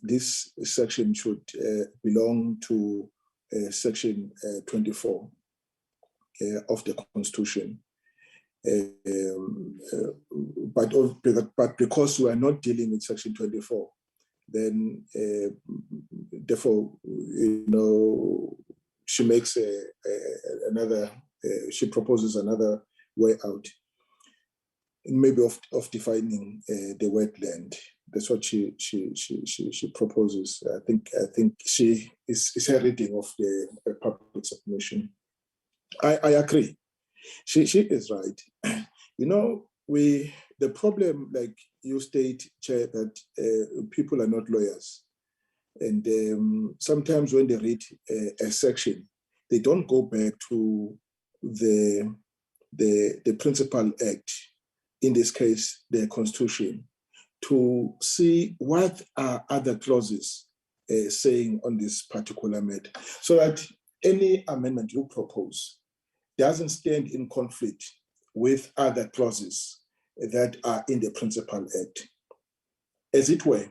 this section should belong to Section 24 of the Constitution. But because we are not dealing with Section 24, then therefore, she makes she proposes another way out, maybe of defining the word land. That's what she proposes. I think she is her reading of the public submission. I agree. She is right. The problem, like you state, Chair, that people are not lawyers. And sometimes when they read a section, they don't go back to the principal act, in this case, the Constitution, to see what are other clauses saying on this particular matter, so that any amendment you propose doesn't stand in conflict with other clauses that are in the principal act. As it were,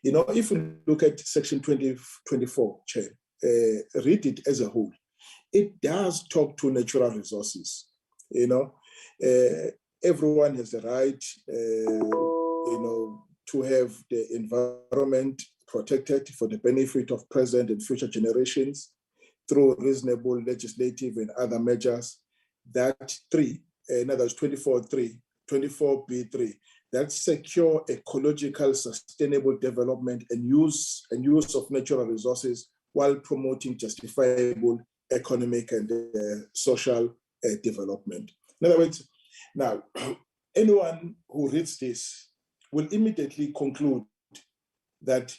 if you look at Section 2024, Chair, read it as a whole, it does talk to natural resources. Everyone has the right, to have the environment protected for the benefit of present and future generations through reasonable legislative and other measures. That 3, in other words, 24B3, that secure ecological sustainable development and use of natural resources while promoting justifiable economic and social development. In other words, now, anyone who reads this will immediately conclude that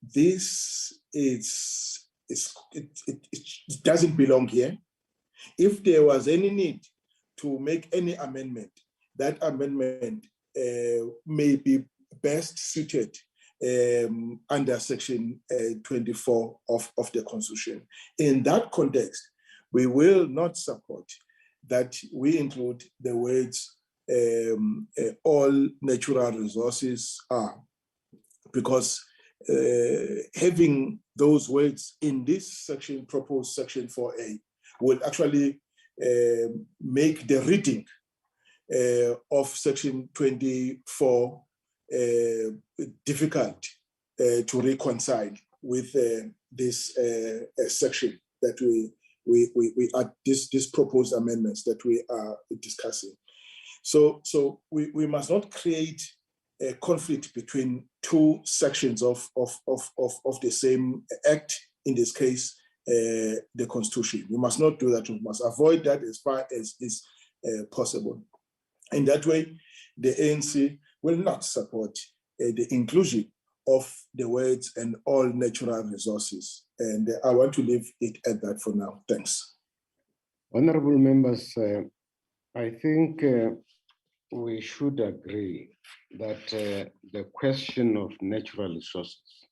this it doesn't belong here. If there was any need to make any amendment, that amendment may be best suited under Section 24 of the Constitution. In that context, we will not support that we include the words all natural resources are, because having those words in this section, proposed Section 4A, will actually make the reading of Section 24 difficult to reconcile with this section that we are this proposed amendments that we are discussing. So we must not create a conflict between two sections of the same act, in this case, the Constitution. We must not do that. We must avoid that as far as is possible. In that way, the ANC will not support the inclusion of the words and all natural resources. And I want to leave it at that for now. Thanks. Honorable members, I think we should agree that the question of natural resources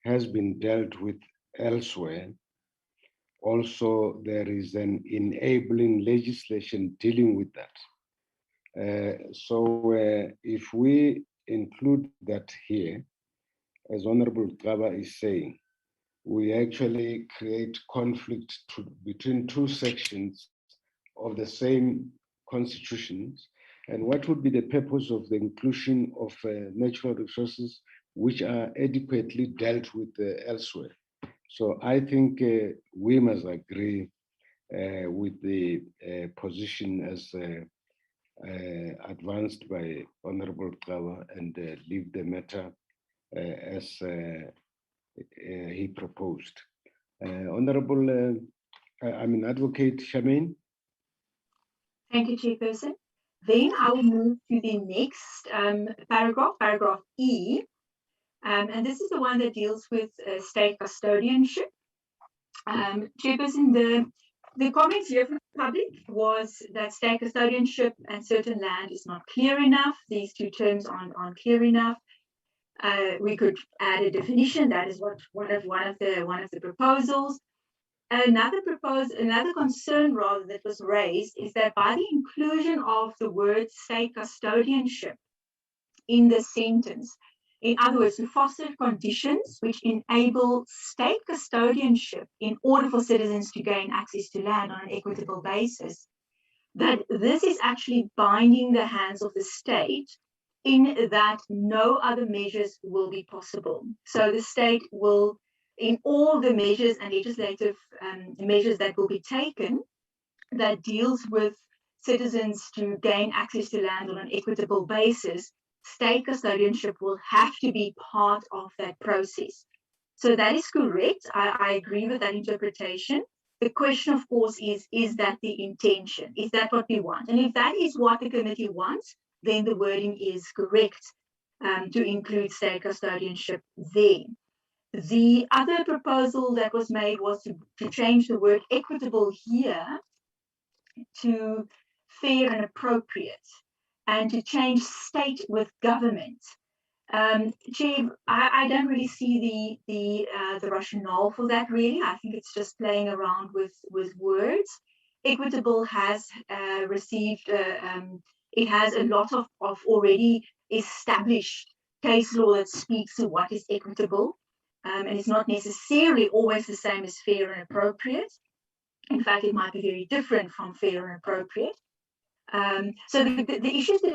has been dealt with elsewhere. Also, there is an enabling legislation dealing with that. So if we include that here, as Honorable Kaba is saying, we actually create conflict between two sections of the same constitutions. And what would be the purpose of the inclusion of natural resources which are adequately dealt with elsewhere? So I think we must agree with the position as advanced by Honorable Kawa and leave the matter as he proposed. Honorable, Advocate Charmaine. Thank you, Chairperson. Then I will move to the next paragraph E. And this is the one that deals with state custodianship. Chairperson, the comments here from the public was that state custodianship and certain land is not clear enough. These two terms aren't clear enough. We could add a definition. That is what one of the proposals. Another concern rather that was raised is that by the inclusion of the word state custodianship in the sentence, in other words, to foster conditions which enable state custodianship in order for citizens to gain access to land on an equitable basis, that this is actually binding the hands of the state in that no other measures will be possible. So the state will, in all the measures and legislative measures that will be taken that deals with citizens to gain access to land on an equitable basis, state custodianship will have to be part of that process. So that is correct. I agree with that interpretation. The question, of course, is that the intention? Is that what we want? And if that is what the committee wants, then the wording is correct to include state custodianship there. The other proposal that was made was to change the word equitable here to fair and appropriate, and to change state with government. Chair, I don't really see the rationale for that, really. I think it's just playing around with words. Equitable has received, it has a lot of already established case law that speaks to what is equitable. And it's not necessarily always the same as fair and appropriate. In fact, it might be very different from fair and appropriate. So the issues to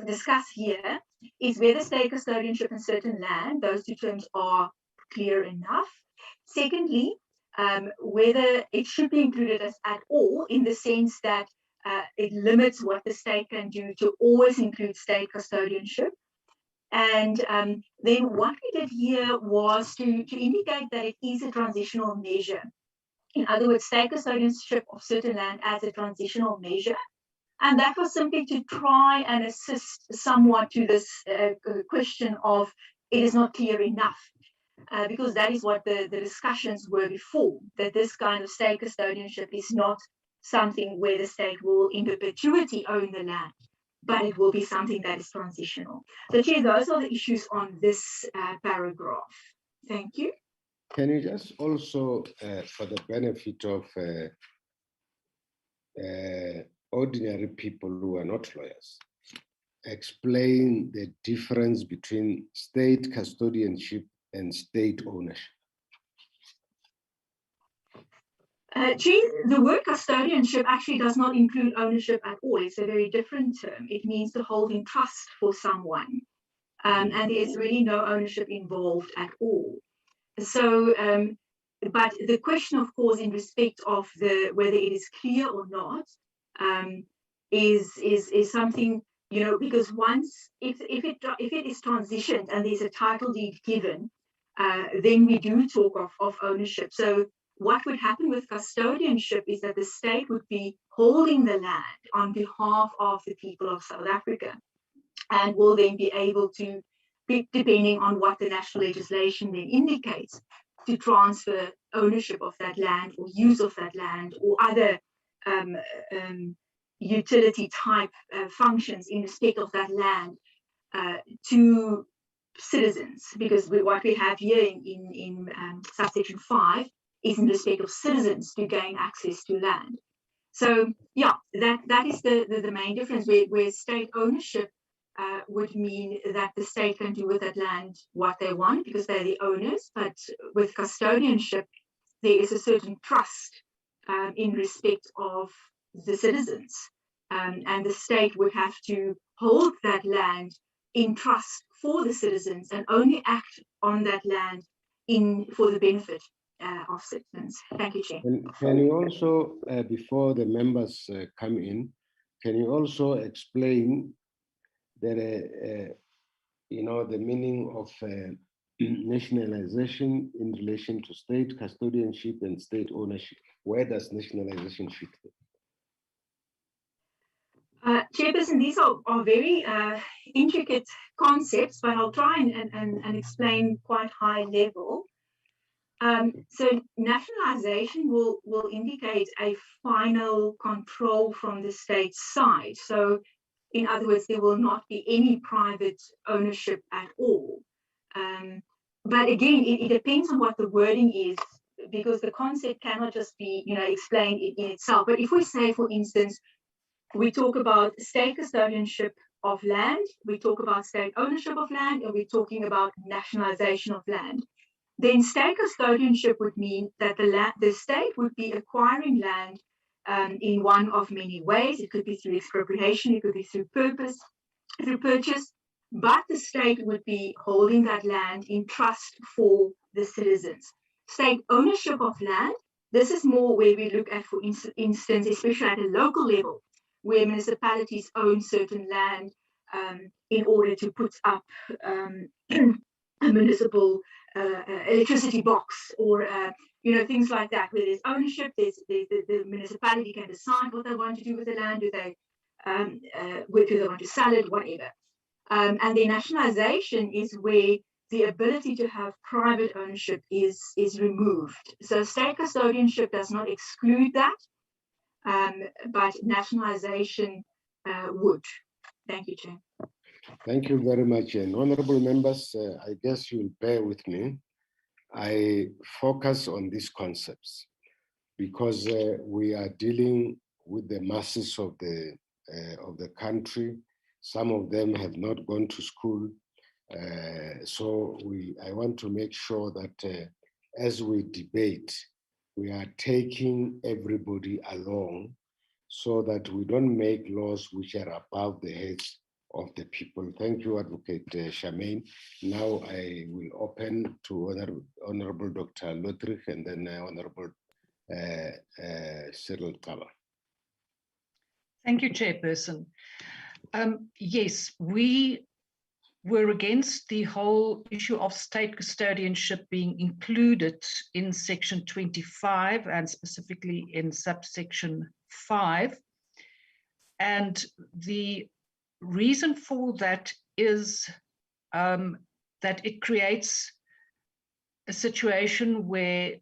discuss here is whether state custodianship and certain land, those two terms are clear enough. Secondly, whether it should be included as at all, in the sense that it limits what the state can do to always include state custodianship. And then what we did here was to indicate that it is a transitional measure. In other words, state custodianship of certain land as a transitional measure. And that was simply to try and assist somewhat to this question of it is not clear enough, because that is what the discussions were before, that this kind of state custodianship is not something where the state will in perpetuity own the land, but it will be something that is transitional. So, Chair, those are the issues on this paragraph. Thank you. Can you just also, for the benefit of ordinary people who are not lawyers, explain the difference between state custodianship and state ownership? Chief, the word custodianship actually does not include ownership at all. It's a very different term. It means to hold in trust for someone. And there's really no ownership involved at all. So, but the question, of course, in respect of whether it is clear or not, is something, you know, because once, if it is transitioned and there's a title deed given, then we do talk of ownership. So what would happen with custodianship is that the state would be holding the land on behalf of the people of South Africa, and will then be able to, depending on what the national legislation then indicates, to transfer ownership of that land or use of that land or other utility type functions in respect of that land to citizens, because what we have here in subsection 5 is in respect of citizens to gain access to land. So yeah, that is the main difference, where state ownership would mean that the state can do with that land what they want because they're the owners. But with custodianship, there is a certain trust in respect of the citizens. And the state would have to hold that land in trust for the citizens and only act on that land for the benefit of citizens. Thank you, Chair. Can you also, before the members come in, can you also explain that, the meaning of nationalization in relation to state custodianship and state ownership? Where does nationalization fit? Chairperson, these are very intricate concepts, but I'll try and explain quite high level. So nationalization will indicate a final control from the state side. So in other words, there will not be any private ownership at all. But again, it depends on what the wording is, because the concept cannot just be explained in itself. But if we say, for instance, we talk about state custodianship of land, we talk about state ownership of land, and we're talking about nationalization of land. Then state custodianship would mean that the state would be acquiring land in one of many ways. It could be through expropriation, it could be through purchase, but the state would be holding that land in trust for the citizens. State ownership of land, this is more where we look at, for instance, especially at a local level, where municipalities own certain land in order to put up a municipal electricity box, or things like that, where there's ownership. The municipality can decide what they want to do with the land. Do they want to sell it, whatever. And the nationalization is where the ability to have private ownership is removed. So state custodianship does not exclude that, but nationalization would. Thank you, Chair. Thank you very much. And honorable members, I guess you'll bear with me. I focus on these concepts because we are dealing with the masses of the country. Some of them have not gone to school. So I want to make sure that as we debate, we are taking everybody along so that we don't make laws which are above the heads of the people. Thank you, Advocate Charmaine. Now I will open to Honorable Dr. Lotrich and then Honorable Cyril Kaba. Thank you, Chairperson. Yes, we were against the whole issue of state custodianship being included in Section 25 and specifically in Subsection 5. And the reason for that is that it creates a situation where,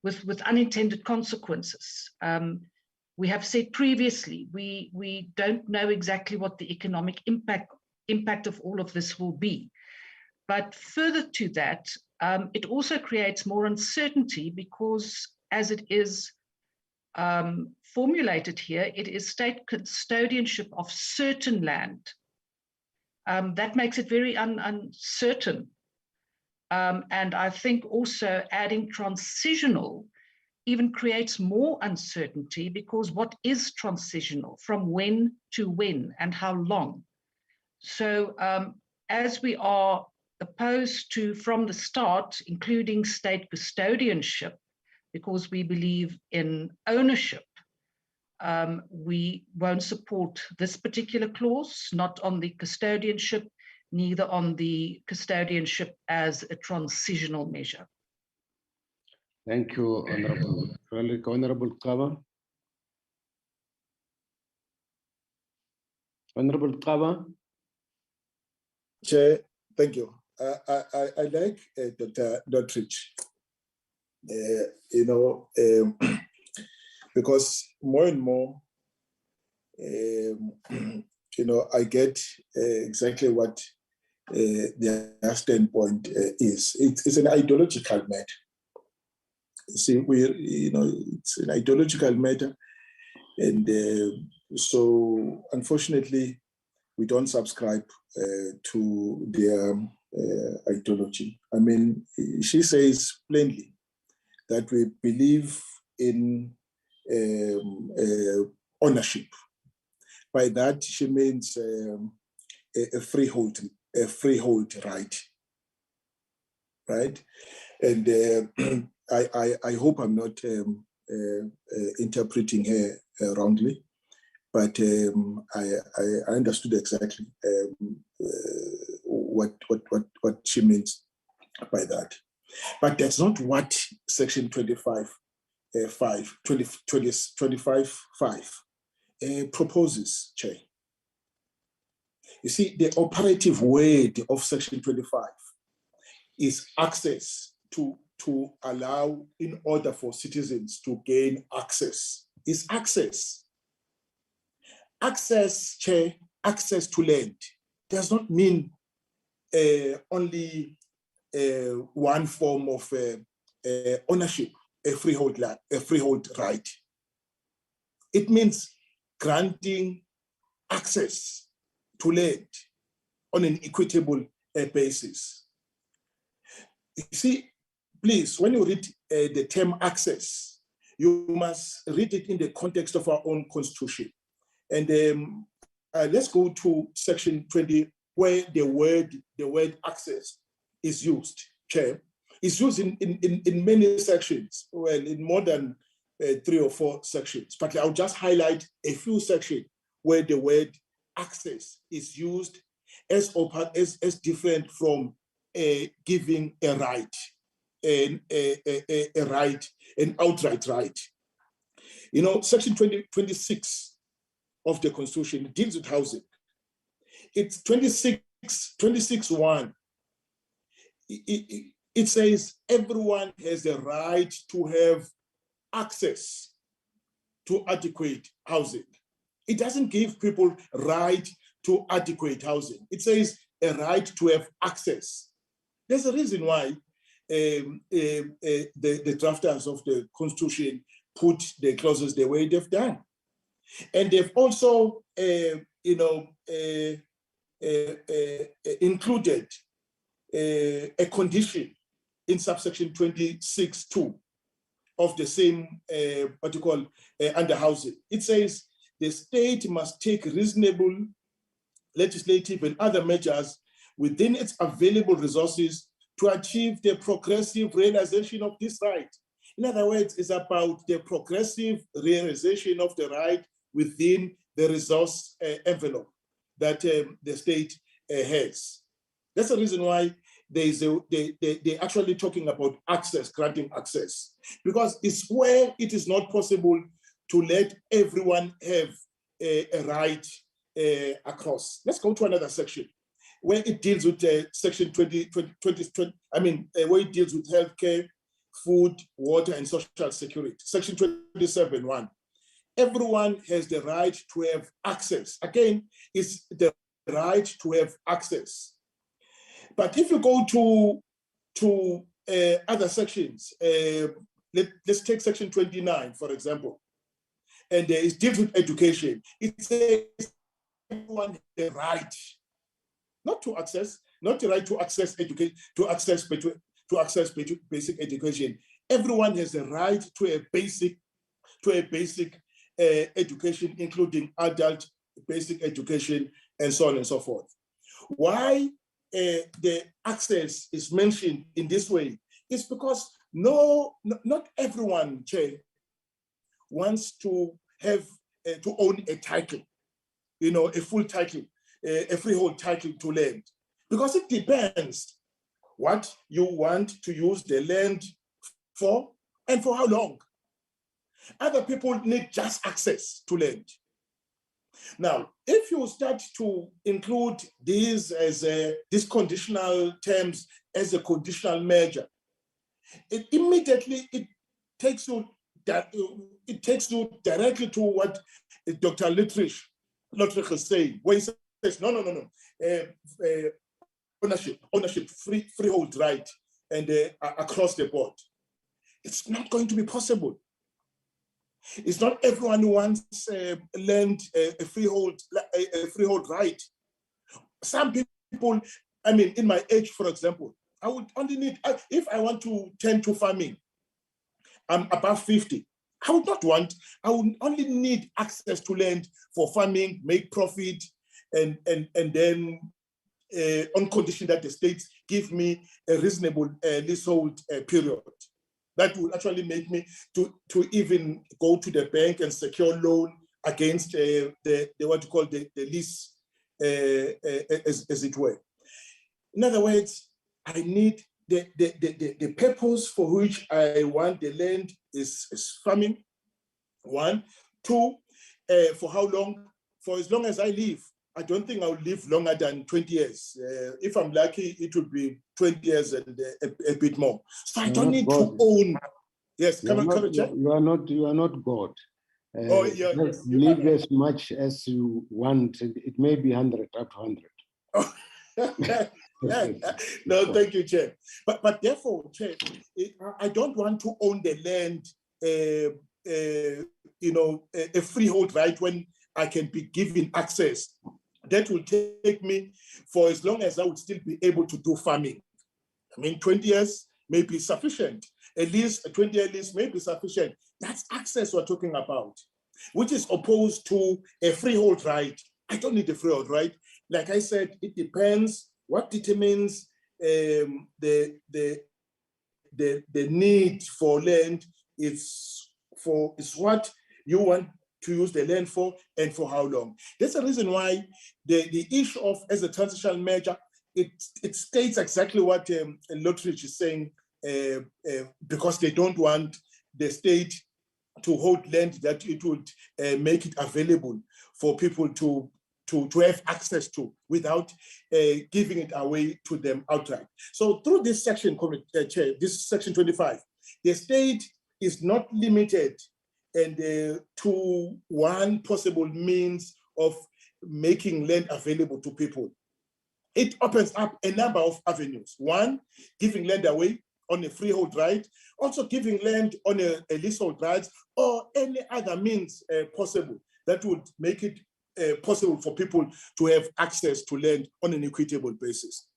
with unintended consequences. We have said previously, we don't know exactly what the economic impact of all of this will be. But further to that, it also creates more uncertainty because as it is formulated here, it is state custodianship of certain land. That makes it very uncertain. And I think also adding transitional even creates more uncertainty, because what is transitional, from when to when and how long? So as we are opposed to, from the start, including state custodianship, because we believe in ownership, we won't support this particular clause, not on the custodianship, neither on the custodianship as a transitional measure. Thank you, Honorable Frelick. Honorable Kaba. Honorable Kaba. Chair, thank you. I like Dr. Lotrich, because more and more, I get exactly what their standpoint is. It's an ideological matter. See, it's an ideological matter. And so, unfortunately, we don't subscribe to their ideology. I mean, she says plainly that we believe in ownership. By that, she means a freehold right, right? And I hope I'm not interpreting her wrongly, but I understood exactly what she means by that. But that's not what Section 25.5 proposes, Chair. You see, the operative word of Section 25 is access to allow, in order for citizens to gain access, is access. Access, Chair, access to land does not mean only one form of ownership, a freehold right. It means granting access to land on an equitable basis. You see, please, when you read the term access, you must read it in the context of our own constitution. And let's go to Section 20, where the word access is used, Chair. It's used in many sections, well, in more than 3 or 4 sections. But I'll just highlight a few sections where the word access is used as different from giving a right, a right, an outright right. You know, Section 26 of the Constitution deals with housing. It's 26.1. It says everyone has the right to have access to adequate housing. It doesn't give people right to adequate housing. It says a right to have access. There's a reason why the drafters of the Constitution put the clauses the way they've done. And they've also, included a condition in subsection 26.2 of the same, under housing. It says the state must take reasonable legislative and other measures within its available resources to achieve the progressive realization of this right. In other words, it's about the progressive realization of the right within the resource envelope that the state has. That's the reason why they're actually talking about access, granting access, because it's where it is not possible to let everyone have a right across. Let's go to another section where it deals with section 20, where it deals with healthcare, food, water, and social security. Section 27.1. Everyone has the right to have access. Again, it's the right to have access. But if you go to other sections, let's take section 29, for example, and it deals with education. It says everyone has the right, not the right to access education, to access basic education. Everyone has the right to a basic education, including adult basic education, and so on and so forth. Why the access is mentioned in this way is because not everyone, Chair, wants to have to own a title, a full title, a freehold title to land, because it depends what you want to use the land for and for how long. Other people need just access to land. Now, if you start to include these as these conditional terms as a conditional measure, it immediately takes you directly to what Dr. Littrich is saying, where he says, no, ownership, freehold right, and across the board. It's not going to be possible. It's not everyone who wants land a freehold right. Some people, I mean, in my age, for example, I would only need, if I want to tend to farming, I'm above 50. I would only need access to land for farming, make profit, and then on condition that the states give me a reasonable leasehold period. That will actually make me to even go to the bank and secure loan against the what you call the lease, as it were. In other words, I need the purpose for which I want the land is farming. 1, 2, for how long? For as long as I live. I don't think I'll live longer than 20 years. If I'm lucky, it would be 20 years and a bit more. So I don't need to own. Yes, come on, Jack. You are not God. Oh, yeah, yes, live as much as you want. It may be 100 up to 100. No, thank you, Chair. But therefore, Chair, I don't want to own the land, a freehold right when I can be given access. That will take me for as long as I would still be able to do farming. I mean, 20 years may be sufficient. At least a 20-year lease may be sufficient. That's access we're talking about, which is opposed to a freehold right. I don't need a freehold right. Like I said, it depends what determines the need for land. It's what you want to use the land for and for how long. That's the reason why the issue of as a transitional measure, it states exactly what Lottridge is saying, because they don't want the state to hold land that it would make it available for people to have access to without giving it away to them outright. So through this section, Chair, this section 25, the state is not limited and to one possible means of making land available to people. It opens up a number of avenues. 1, giving land away on a freehold right, also giving land on a leasehold right, or any other means possible that would make it possible for people to have access to land on an equitable basis.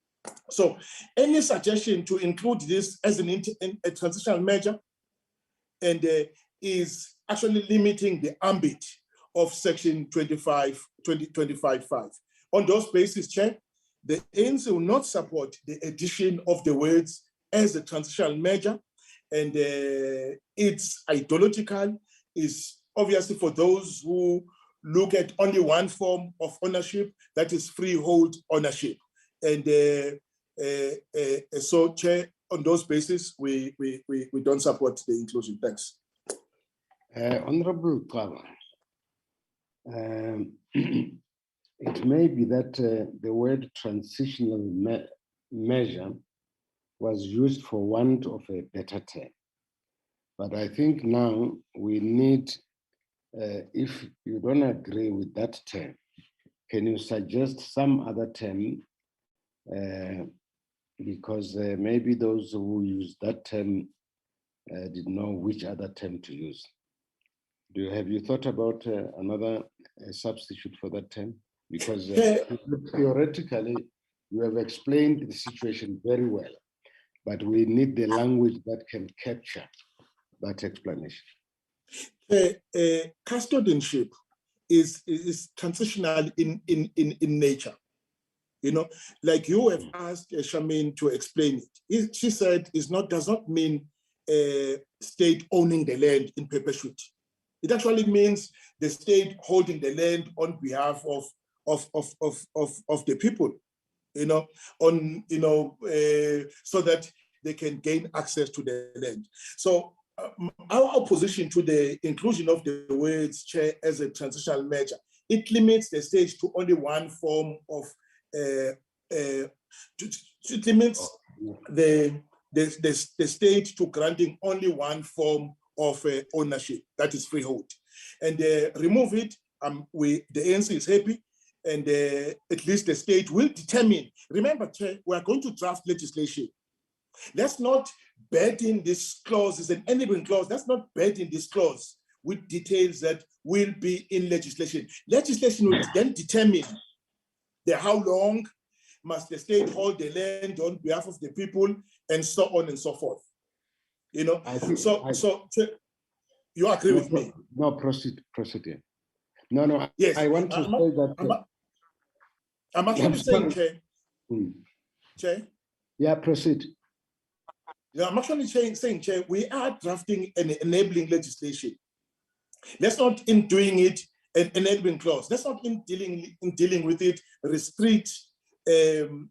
So any suggestion to include this as a transitional measure and is actually limiting the ambit of section 25.5. On those bases, Chair, the ANC will not support the addition of the words as a transitional measure, and it's ideological, is obviously for those who look at only one form of ownership, that is freehold ownership. And so, Chair, on those bases, we don't support the inclusion. Thanks. Honorable Kaba, it may be that the word transitional measure was used for want of a better term. But I think now we need, if you don't agree with that term, can you suggest some other term? Because maybe those who use that term didn't know which other term to use. Have you thought about another substitute for that term? Because theoretically, you have explained the situation very well, but we need the language that can capture that explanation. Custodianship is transitional in nature. You know, like you have asked Charmaine to explain it. She said does not mean state owning the land in perpetuity. It actually means the state holding the land on behalf of the people, so that they can gain access to the land. So our opposition to the inclusion of the words Chair as a transitional measure, it limits the state to only one form of, it limits the state to granting only one form of ownership, that is freehold. And remove it, the ANC is happy, and at least the state will determine. Remember, Chair, we are going to draft legislation Let's not burden this clause, is an enabling clause. Let's not burden this clause with details that will be in legislation. Legislation will then determine how long must the state hold the land on behalf of the people, and so on and so forth. You know, so you agree with me? No, proceed. No, yes. I want to say that. I'm actually saying, Chair. Chair? Yeah, proceed. Yeah, I'm actually saying, Chair, we are drafting an enabling legislation. Let's not, in doing it, an enabling clause. Let's not, in dealing with it, restrict the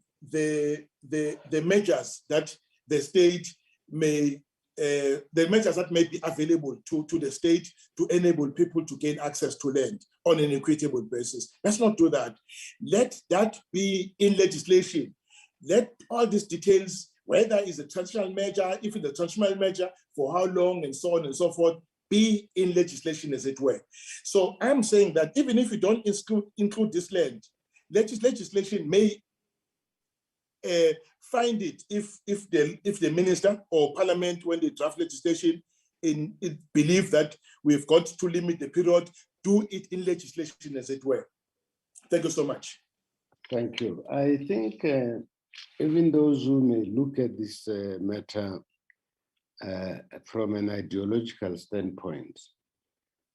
measures that the state may, the measures that may be available to the state to enable people to gain access to land on an equitable basis. Let's not do that. Let that be in legislation. Let all these details, whether it's a transitional measure, if it's a transitional measure, for how long, and so on and so forth, be in legislation, as it were. So I'm saying that even if you don't include this land, legislation may find it if the minister or parliament, when they draft legislation, believe that we've got to limit the period, do it in legislation, as it were. Thank you so much. Thank you. I think even those who may look at this matter from an ideological standpoint,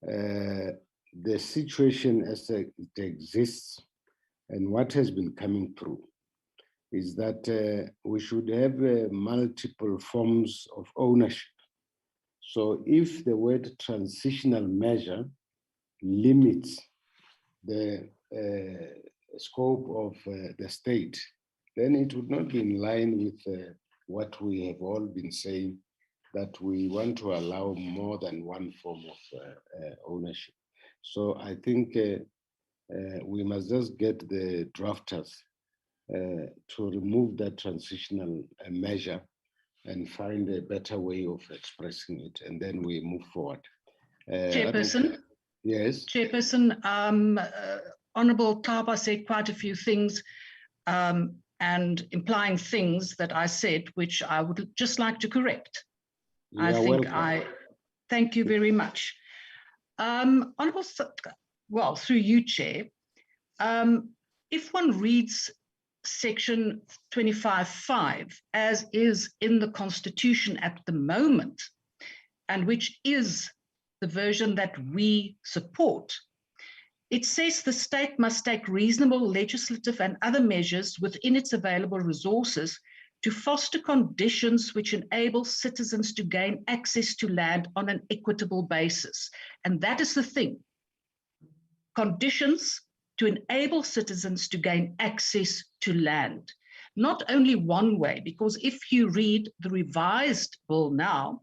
the situation as it exists and what has been coming through is that we should have multiple forms of ownership. So if the word transitional measure limits the scope of the state, then it would not be in line with what we have all been saying, that we want to allow more than one form of ownership. So I think we must just get the drafters to remove that transitional measure and find a better way of expressing it, and then we move forward. Chairperson? Yes? Chairperson, Honourable Taba said quite a few things and implying things that I said, which I would just like to correct. Thank you very much. Honourable, well, through you, Chair, if one reads Section 25(5) as is in the Constitution at the moment, and which is the version that we support, it says the state must take reasonable legislative and other measures within its available resources to foster conditions which enable citizens to gain access to land on an equitable basis. And that is the thing. Conditions to enable citizens to gain access to land. Not only one way, because if you read the revised bill now,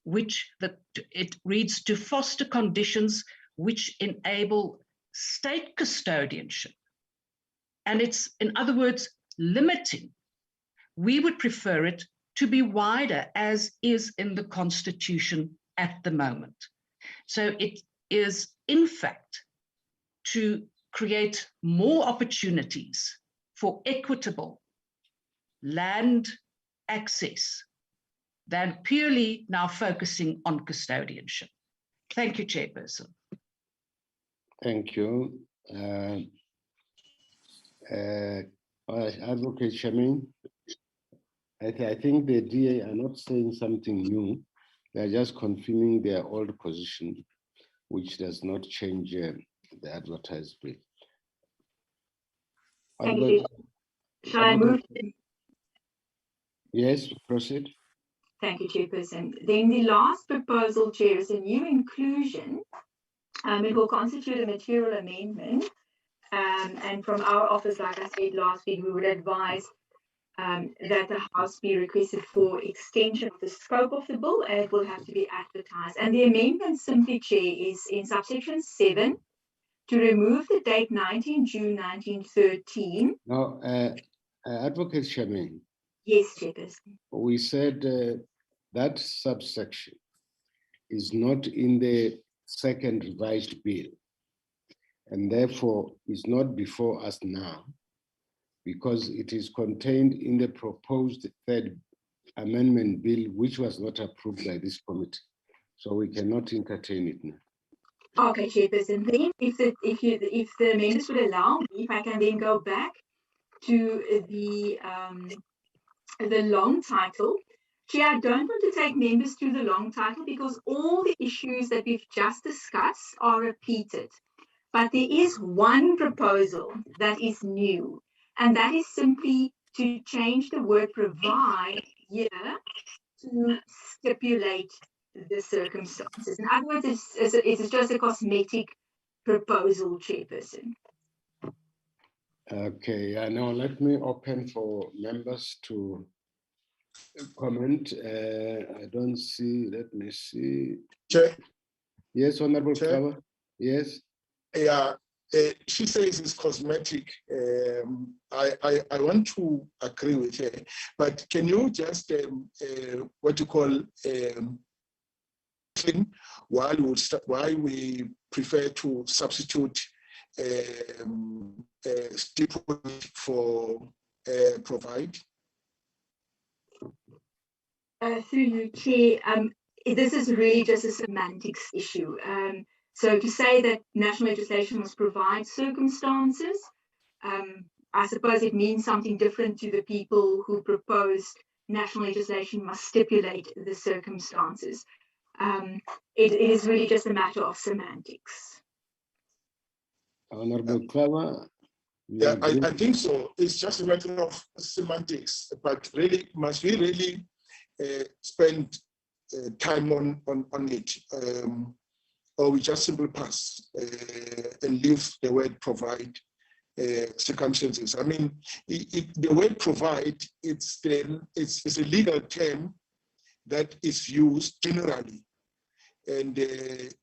it reads to foster conditions which enable state custodianship. And it's, in other words, limiting. We would prefer it to be wider, as is in the Constitution at the moment. So it is, in fact, to create more opportunities for equitable land access than purely now focusing on custodianship. Thank you, Chairperson. Thank you. Advocate Shamin, I think the DA are not saying something new. They're just confirming their old position, which does not change the advertised bill. Thank you. Shall I move? Yes, proceed. Thank you, Chairperson. Then the last proposal, Chair, is a new inclusion. It will constitute a material amendment. And from our office, like I said last week, we would advise that the House be requested for extension of the scope of the bill, and it will have to be advertised. And the amendment simply, Chair, is in subsection 7 to remove the date 19 June 1913. Now, Advocate Shamin. Yes, Chairperson. We said that subsection is not in the second revised bill, and therefore is not before us now, because it is contained in the proposed third amendment bill which was not approved by this committee. So we cannot entertain it now. Okay, Chairperson. Then, if the members would allow me, if I can then go back to the long title. Chair, I don't want to take members through the long title because all the issues that we've just discussed are repeated. But there is one proposal that is new, and that is simply to change the word provide here to stipulate the circumstances. In other words, it's just a cosmetic proposal, Chairperson. Okay, now let me open for members to comment. I don't see, let me see. Chair. Yes, Honorable Chair. Kaba. Yes. Yeah, she says it's cosmetic. I want to agree with her, but can you just what you call why we prefer to substitute stipulate for provide? Through you, Chair, this is really just a semantics issue. So to say that national legislation must provide circumstances, I suppose it means something different to the people who proposed national legislation must stipulate the circumstances. It is really just a matter of semantics. Honorable Kaba. Yeah, I think so. It's just a matter of semantics, but really, must we really spend time on it? Or we just simply pass and leave the word provide circumstances. I mean, the word provide, it's a legal term that is used generally and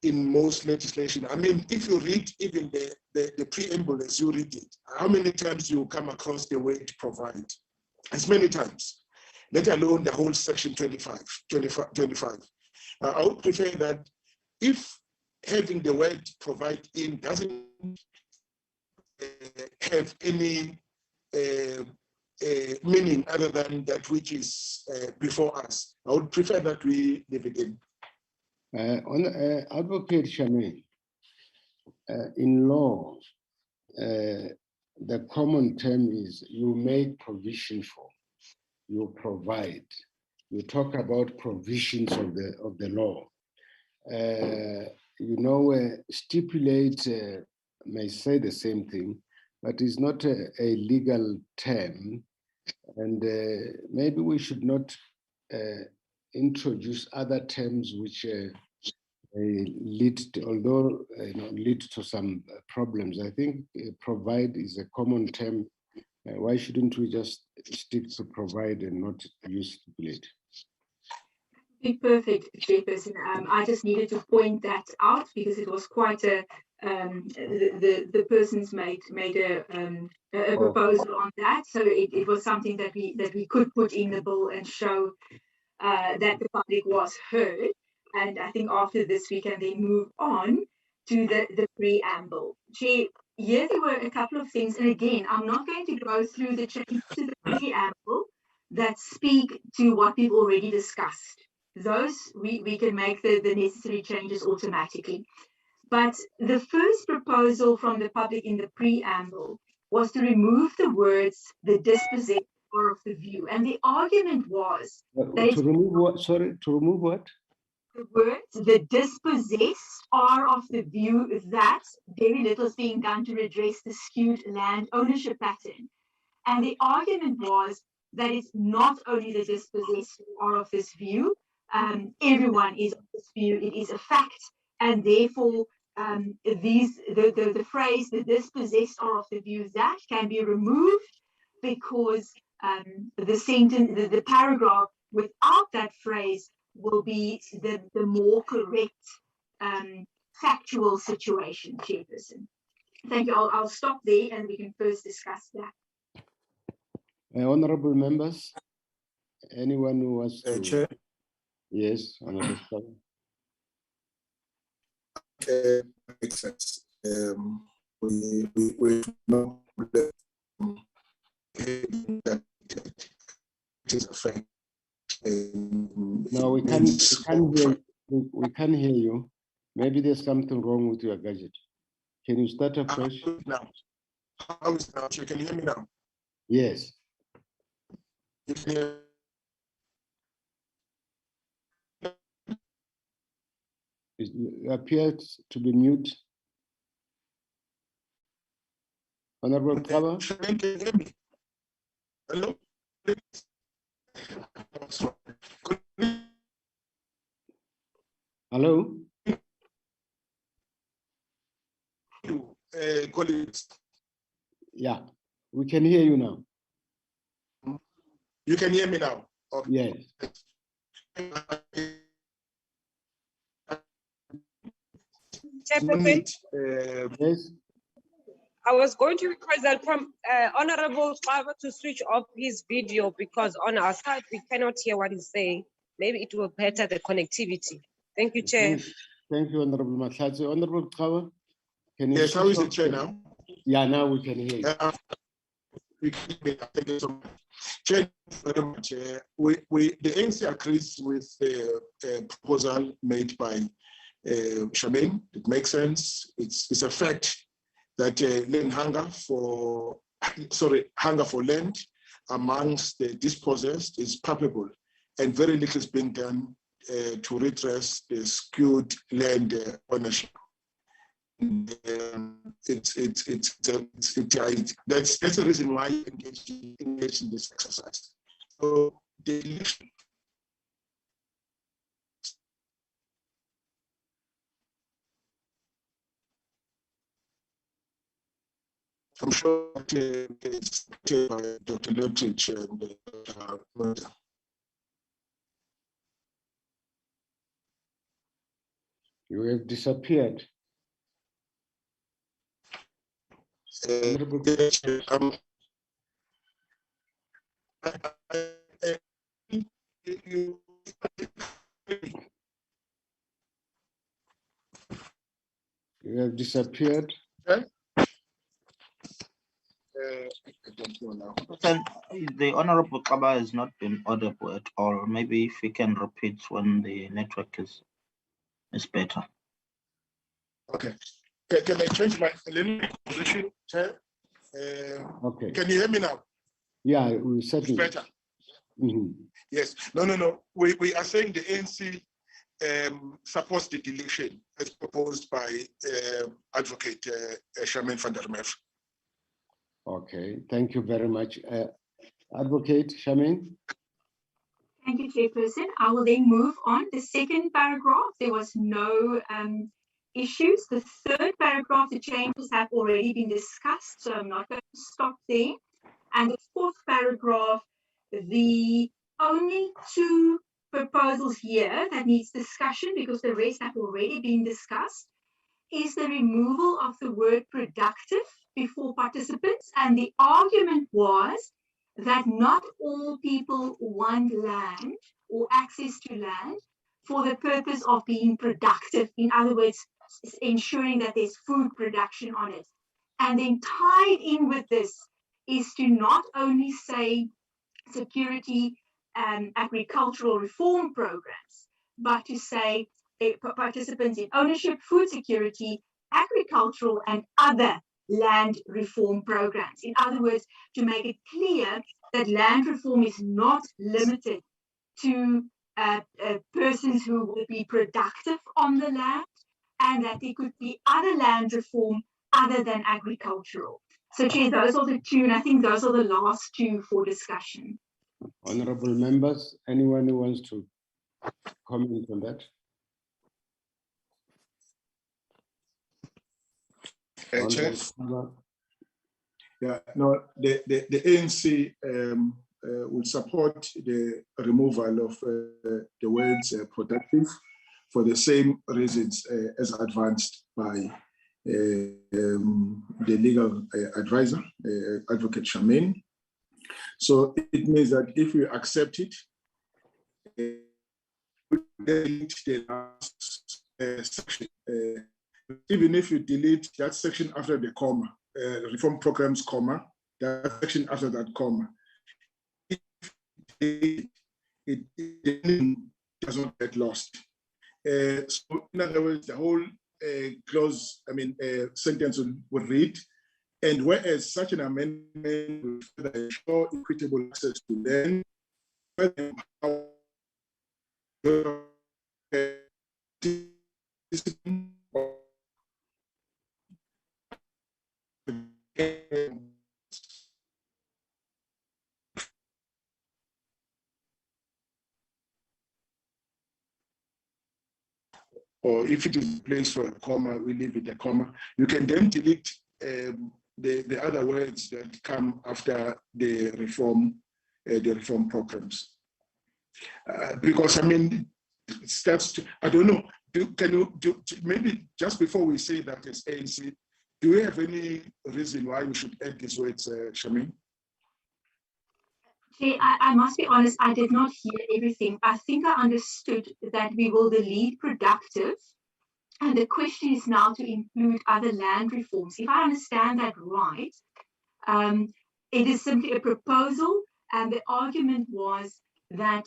in most legislation. I mean, if you read even the preamble as you read it, how many times you come across the word provide? As many times, let alone the whole section 25. I would prefer that if having the word provide in doesn't have any meaning other than that which is before us, I would prefer that we leave it in. Advocate Shame, in law, the common term is you make provision for, you provide. You talk about provisions of the law. Stipulate may say the same thing, but it's not a legal term. And maybe we should not introduce other terms which lead to some problems. I think provide is a common term. Why shouldn't we just stick to provide and not use stipulate? Perfect, Chairperson. I just needed to point that out because it was quite a the persons made a proposal on that. So it was something that we could put in the bill and show that the public was heard. And I think after this we can then move on to the preamble. Chair, here there were a couple of things, and again, I'm not going to go through the changes to the preamble that speak to what we've already discussed. Those we can make the necessary changes automatically. But the first proposal from the public in the preamble was to remove the words "the dispossessed are of the view," and the argument was to remove what? Sorry, to remove what? The words "the dispossessed are of the view" that very little is being done to redress the skewed land ownership pattern. And the argument was that it's not only the dispossessed who are of this view, everyone is of this view. It is a fact, and therefore the phrase "the dispossessed are of the view that" can be removed because the sentence, the paragraph without that phrase will be the more correct factual situation, Chairperson. Thank you. I'll stop there and we can first discuss that. Honorable members, anyone who wants to? Chair. Yes, Honorable. Makes sense. We know that it is a fact No, we can't hear you. Maybe there's something wrong with your gadget. Can you start afresh? Now, how is now? Can you hear me now? Yes. You can hear. It appears to be mute. Honorable Kaba? Can you hear me? Hello? Hello? Colleagues. Yeah, we can hear you now. You can hear me now? Okay. Yes. Yes. I was going to request that from Honorable Fava to switch off his video because on our side we cannot hear what he's saying. Maybe it will better the connectivity. Thank you, Chair. Thank you, Honorable Mahlatsi. Honorable Kawa, can you? Yes, how is the Chair now? Yeah, now we can hear you. Thank you so much. Chair, very much. The ANC agrees with the proposal made by Charmaine. It makes sense. It's a fact that hunger for land amongst the dispossessed is palpable, and very little is being done to redress the skewed land ownership. That's the reason why I engaged in this exercise. So the election. I'm sure it's by Dr. Leptich and You have disappeared. You have disappeared. Okay. I don't know now. The Honorable Kaba has not been audible at all. Maybe if we can repeat when the network is better. Okay. Can I change my position, Chair? Okay. Can you hear me now? Yeah, we certainly. It's better. Yes. No. We are saying the ANC supports the deletion as proposed by Advocate Charmaine van der Merwe. Okay, thank you very much. Advocate Charmaine. Thank you, Chairperson. I will then move on. The second paragraph, there was no issues. The third paragraph, the changes have already been discussed, so I'm not going to stop there. And the fourth paragraph, the only two proposals here that needs discussion, because the rest have already been discussed, is the removal of the word productive before participants. And the argument was that not all people want land or access to land for the purpose of being productive. In other words, ensuring that there's food production on it. And then tied in with this is to not only say security and agricultural reform programs, but to say participants in ownership, food security, agricultural and other land reform programs. In other words, to make it clear that land reform is not limited to persons who will be productive on the land, and that there could be other land reform other than agricultural. So, Chair, those are the two, and I think those are the last two for discussion. Honorable members, anyone who wants to comment on that? Chair. Yeah, no, the ANC will support the removal of the words productive for the same reasons as advanced by the legal advisor, Advocate Charmaine. So it means that if we accept it, delete the last section. Even if you delete that section after the comma, reform programs, comma, that section after that comma, it does not get lost. So in other words, the whole clause, sentence would read, and whereas such an amendment would ensure equitable access to land, or if it is a place for a comma, we leave it a comma. You can then delete the other words that come after the reform programs. Because it starts to, I don't know, maybe just before we say that as ANC, do we have any reason why we should add these words, Shamin? Okay, I must be honest, I did not hear everything. I think I understood that we will delete productive, and the question is now to include other land reforms. If I understand that right, it is simply a proposal, and the argument was that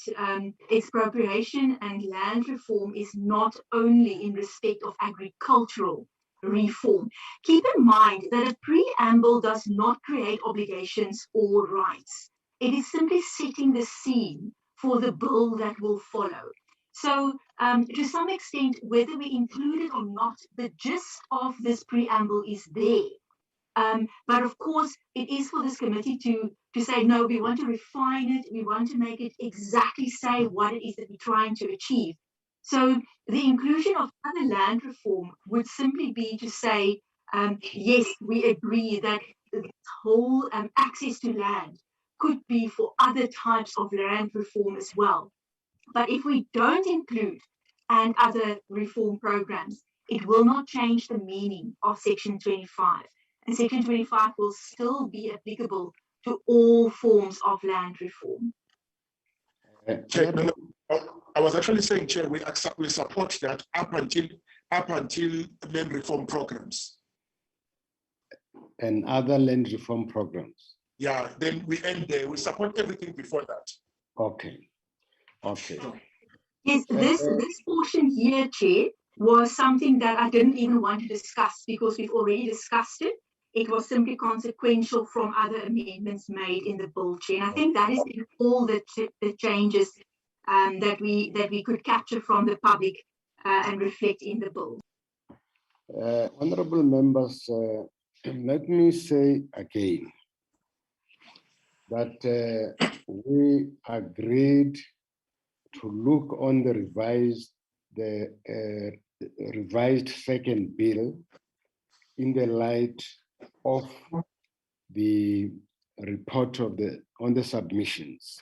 expropriation and land reform is not only in respect of agricultural reform. Keep in mind that a preamble does not create obligations or rights. It is simply setting the scene for the bill that will follow. So to some extent, whether we include it or not, the gist of this preamble is there. But of course, it is for this committee to say, no, we want to refine it. We want to make it exactly say what it is that we're trying to achieve. So the inclusion of other land reform would simply be to say, yes, we agree that this whole access to land could be for other types of land reform as well. But if we don't include and other reform programs, it will not change the meaning of Section 25. And Section 25 will still be applicable to all forms of land reform. Chair, no, I was actually saying, Chair, we support that up until land reform programs. And other land reform programs. Yeah, then we end there. We support everything before that. Okay. Yes, this portion here, Chair, was something that I didn't even want to discuss because we've already discussed it. It was simply consequential from other amendments made in the bill, Chair. And I think that is in all the changes that we could capture from the public and reflect in the bill. Honorable members, let me say again that we agreed to look on the revised second bill in the light of the report on the submissions,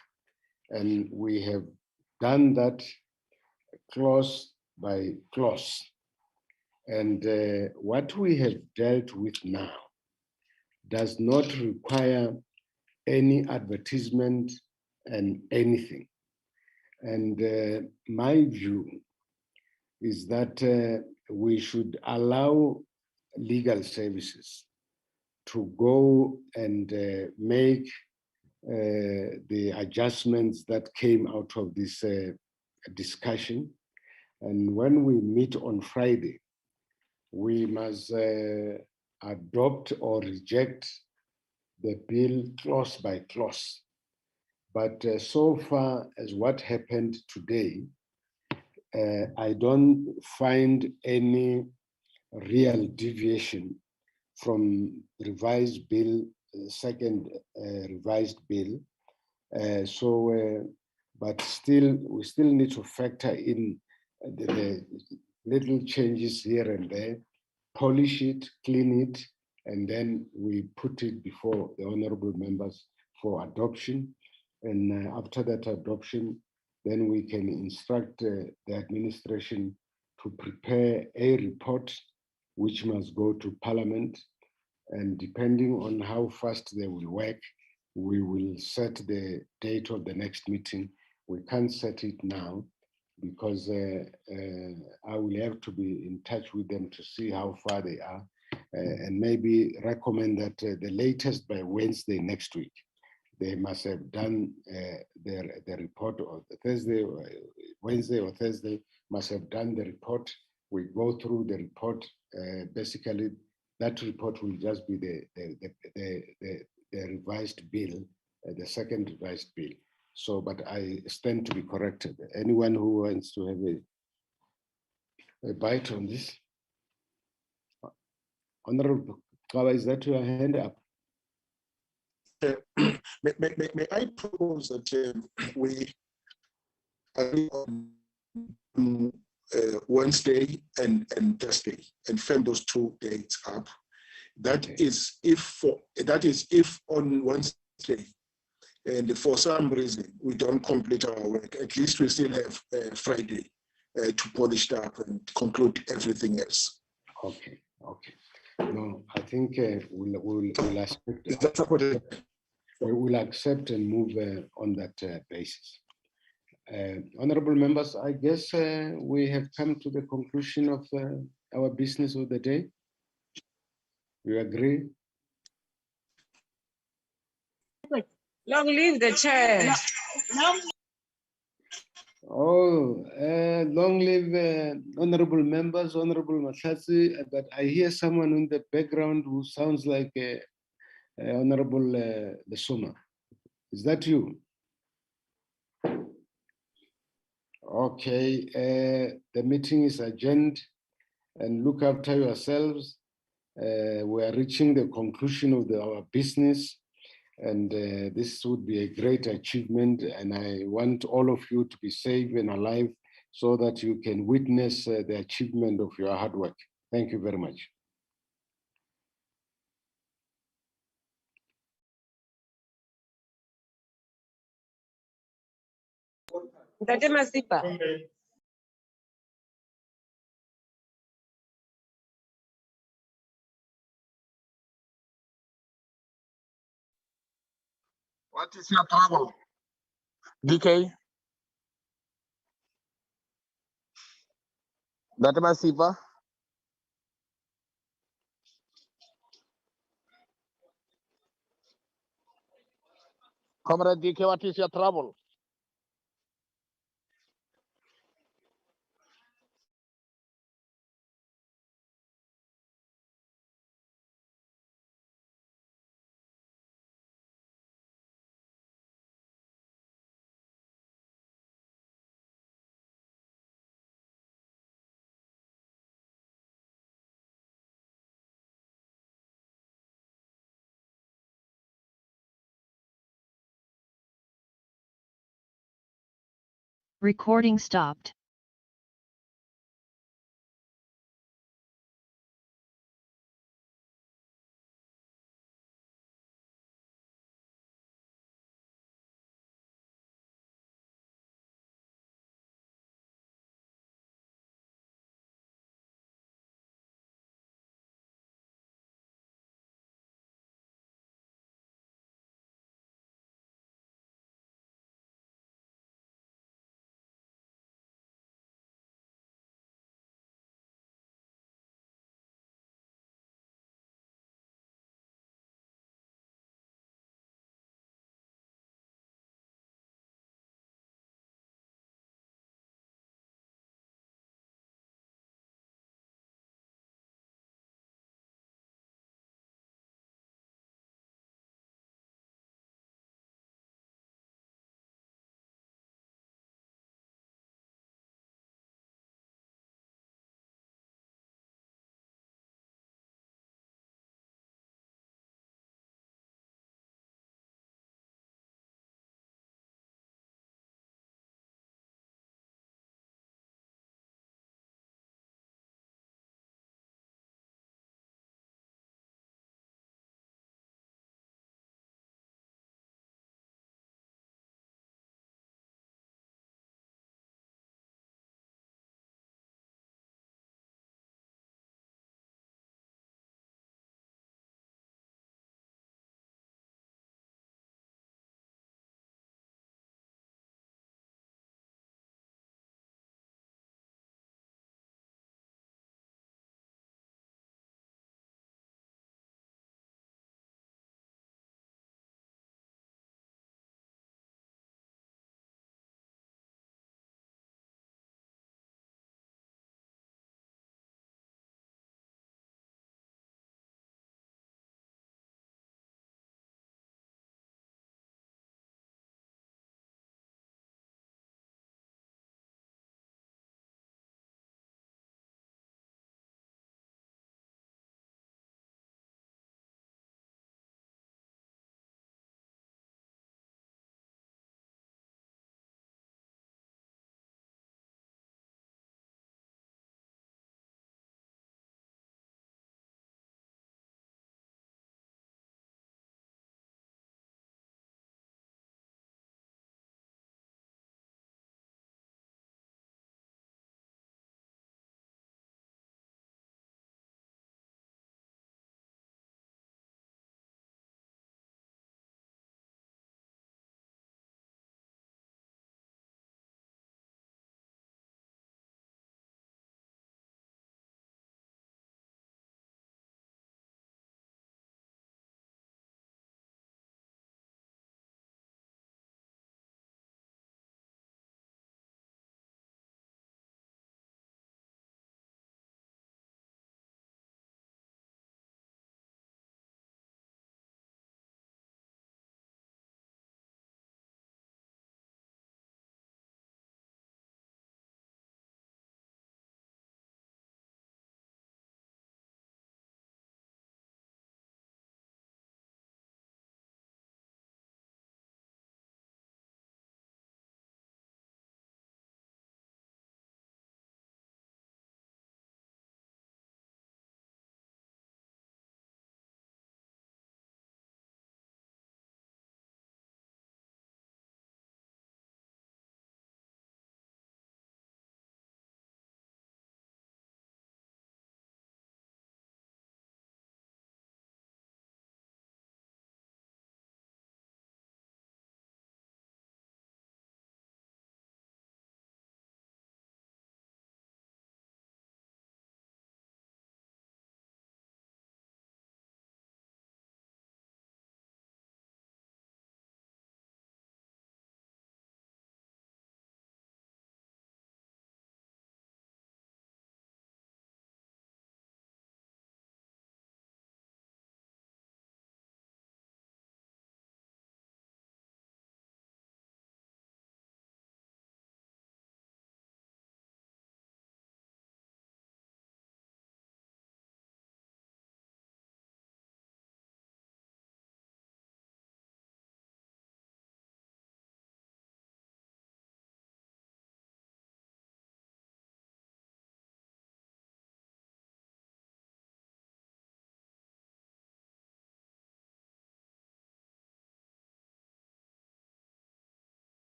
and we have done that clause by clause. And what we have dealt with now does not require any advertisement and anything. And my view is that we should allow legal services to go and make the adjustments that came out of this discussion. And when we meet on Friday, we must adopt or reject the bill clause by clause. But so far as what happened today, I don't find any real deviation from revised bill, second revised bill. But still, we still need to factor in the little changes here and there, polish it, clean it, and then we put it before the honorable members for adoption. And after that adoption, then we can instruct the administration to prepare a report which must go to Parliament. And depending on how fast they will work, we will set the date of the next meeting. We can't set it now because I will have to be in touch with them to see how far they are and maybe recommend that the latest by Wednesday next week, they must have done their report on the Thursday, Wednesday or Thursday, must have done the report. We go through the report. Basically, that report will just be the revised bill, the second revised bill. So, but I stand to be corrected. Anyone who wants to have a bite on this? Honorable Kawa, is that your hand up? May I propose that we agree on Wednesday and Thursday and firm those 2 dates up? That is if on Wednesday and for some reason we don't complete our work, at least we still have Friday to polish it up and conclude everything else. Okay. No, I think we'll accept. Is that supported? We will accept and move on that basis. Honorable members, I guess we have come to the conclusion of our business of the day. You agree? Long live the chair. Oh, long live honorable members, honorable Matlhatsi, but I hear someone in the background who sounds like Honorable Lesoma. Is that you? Okay, the meeting is adjourned, and look after yourselves. We are reaching the conclusion of our business, and this would be a great achievement, and I want all of you to be safe and alive so that you can witness the achievement of your hard work. Thank you very much. Ntate Masipa. What is your trouble? DK? Ntate Masipa? Comrade DK, what is your trouble? Recording stopped.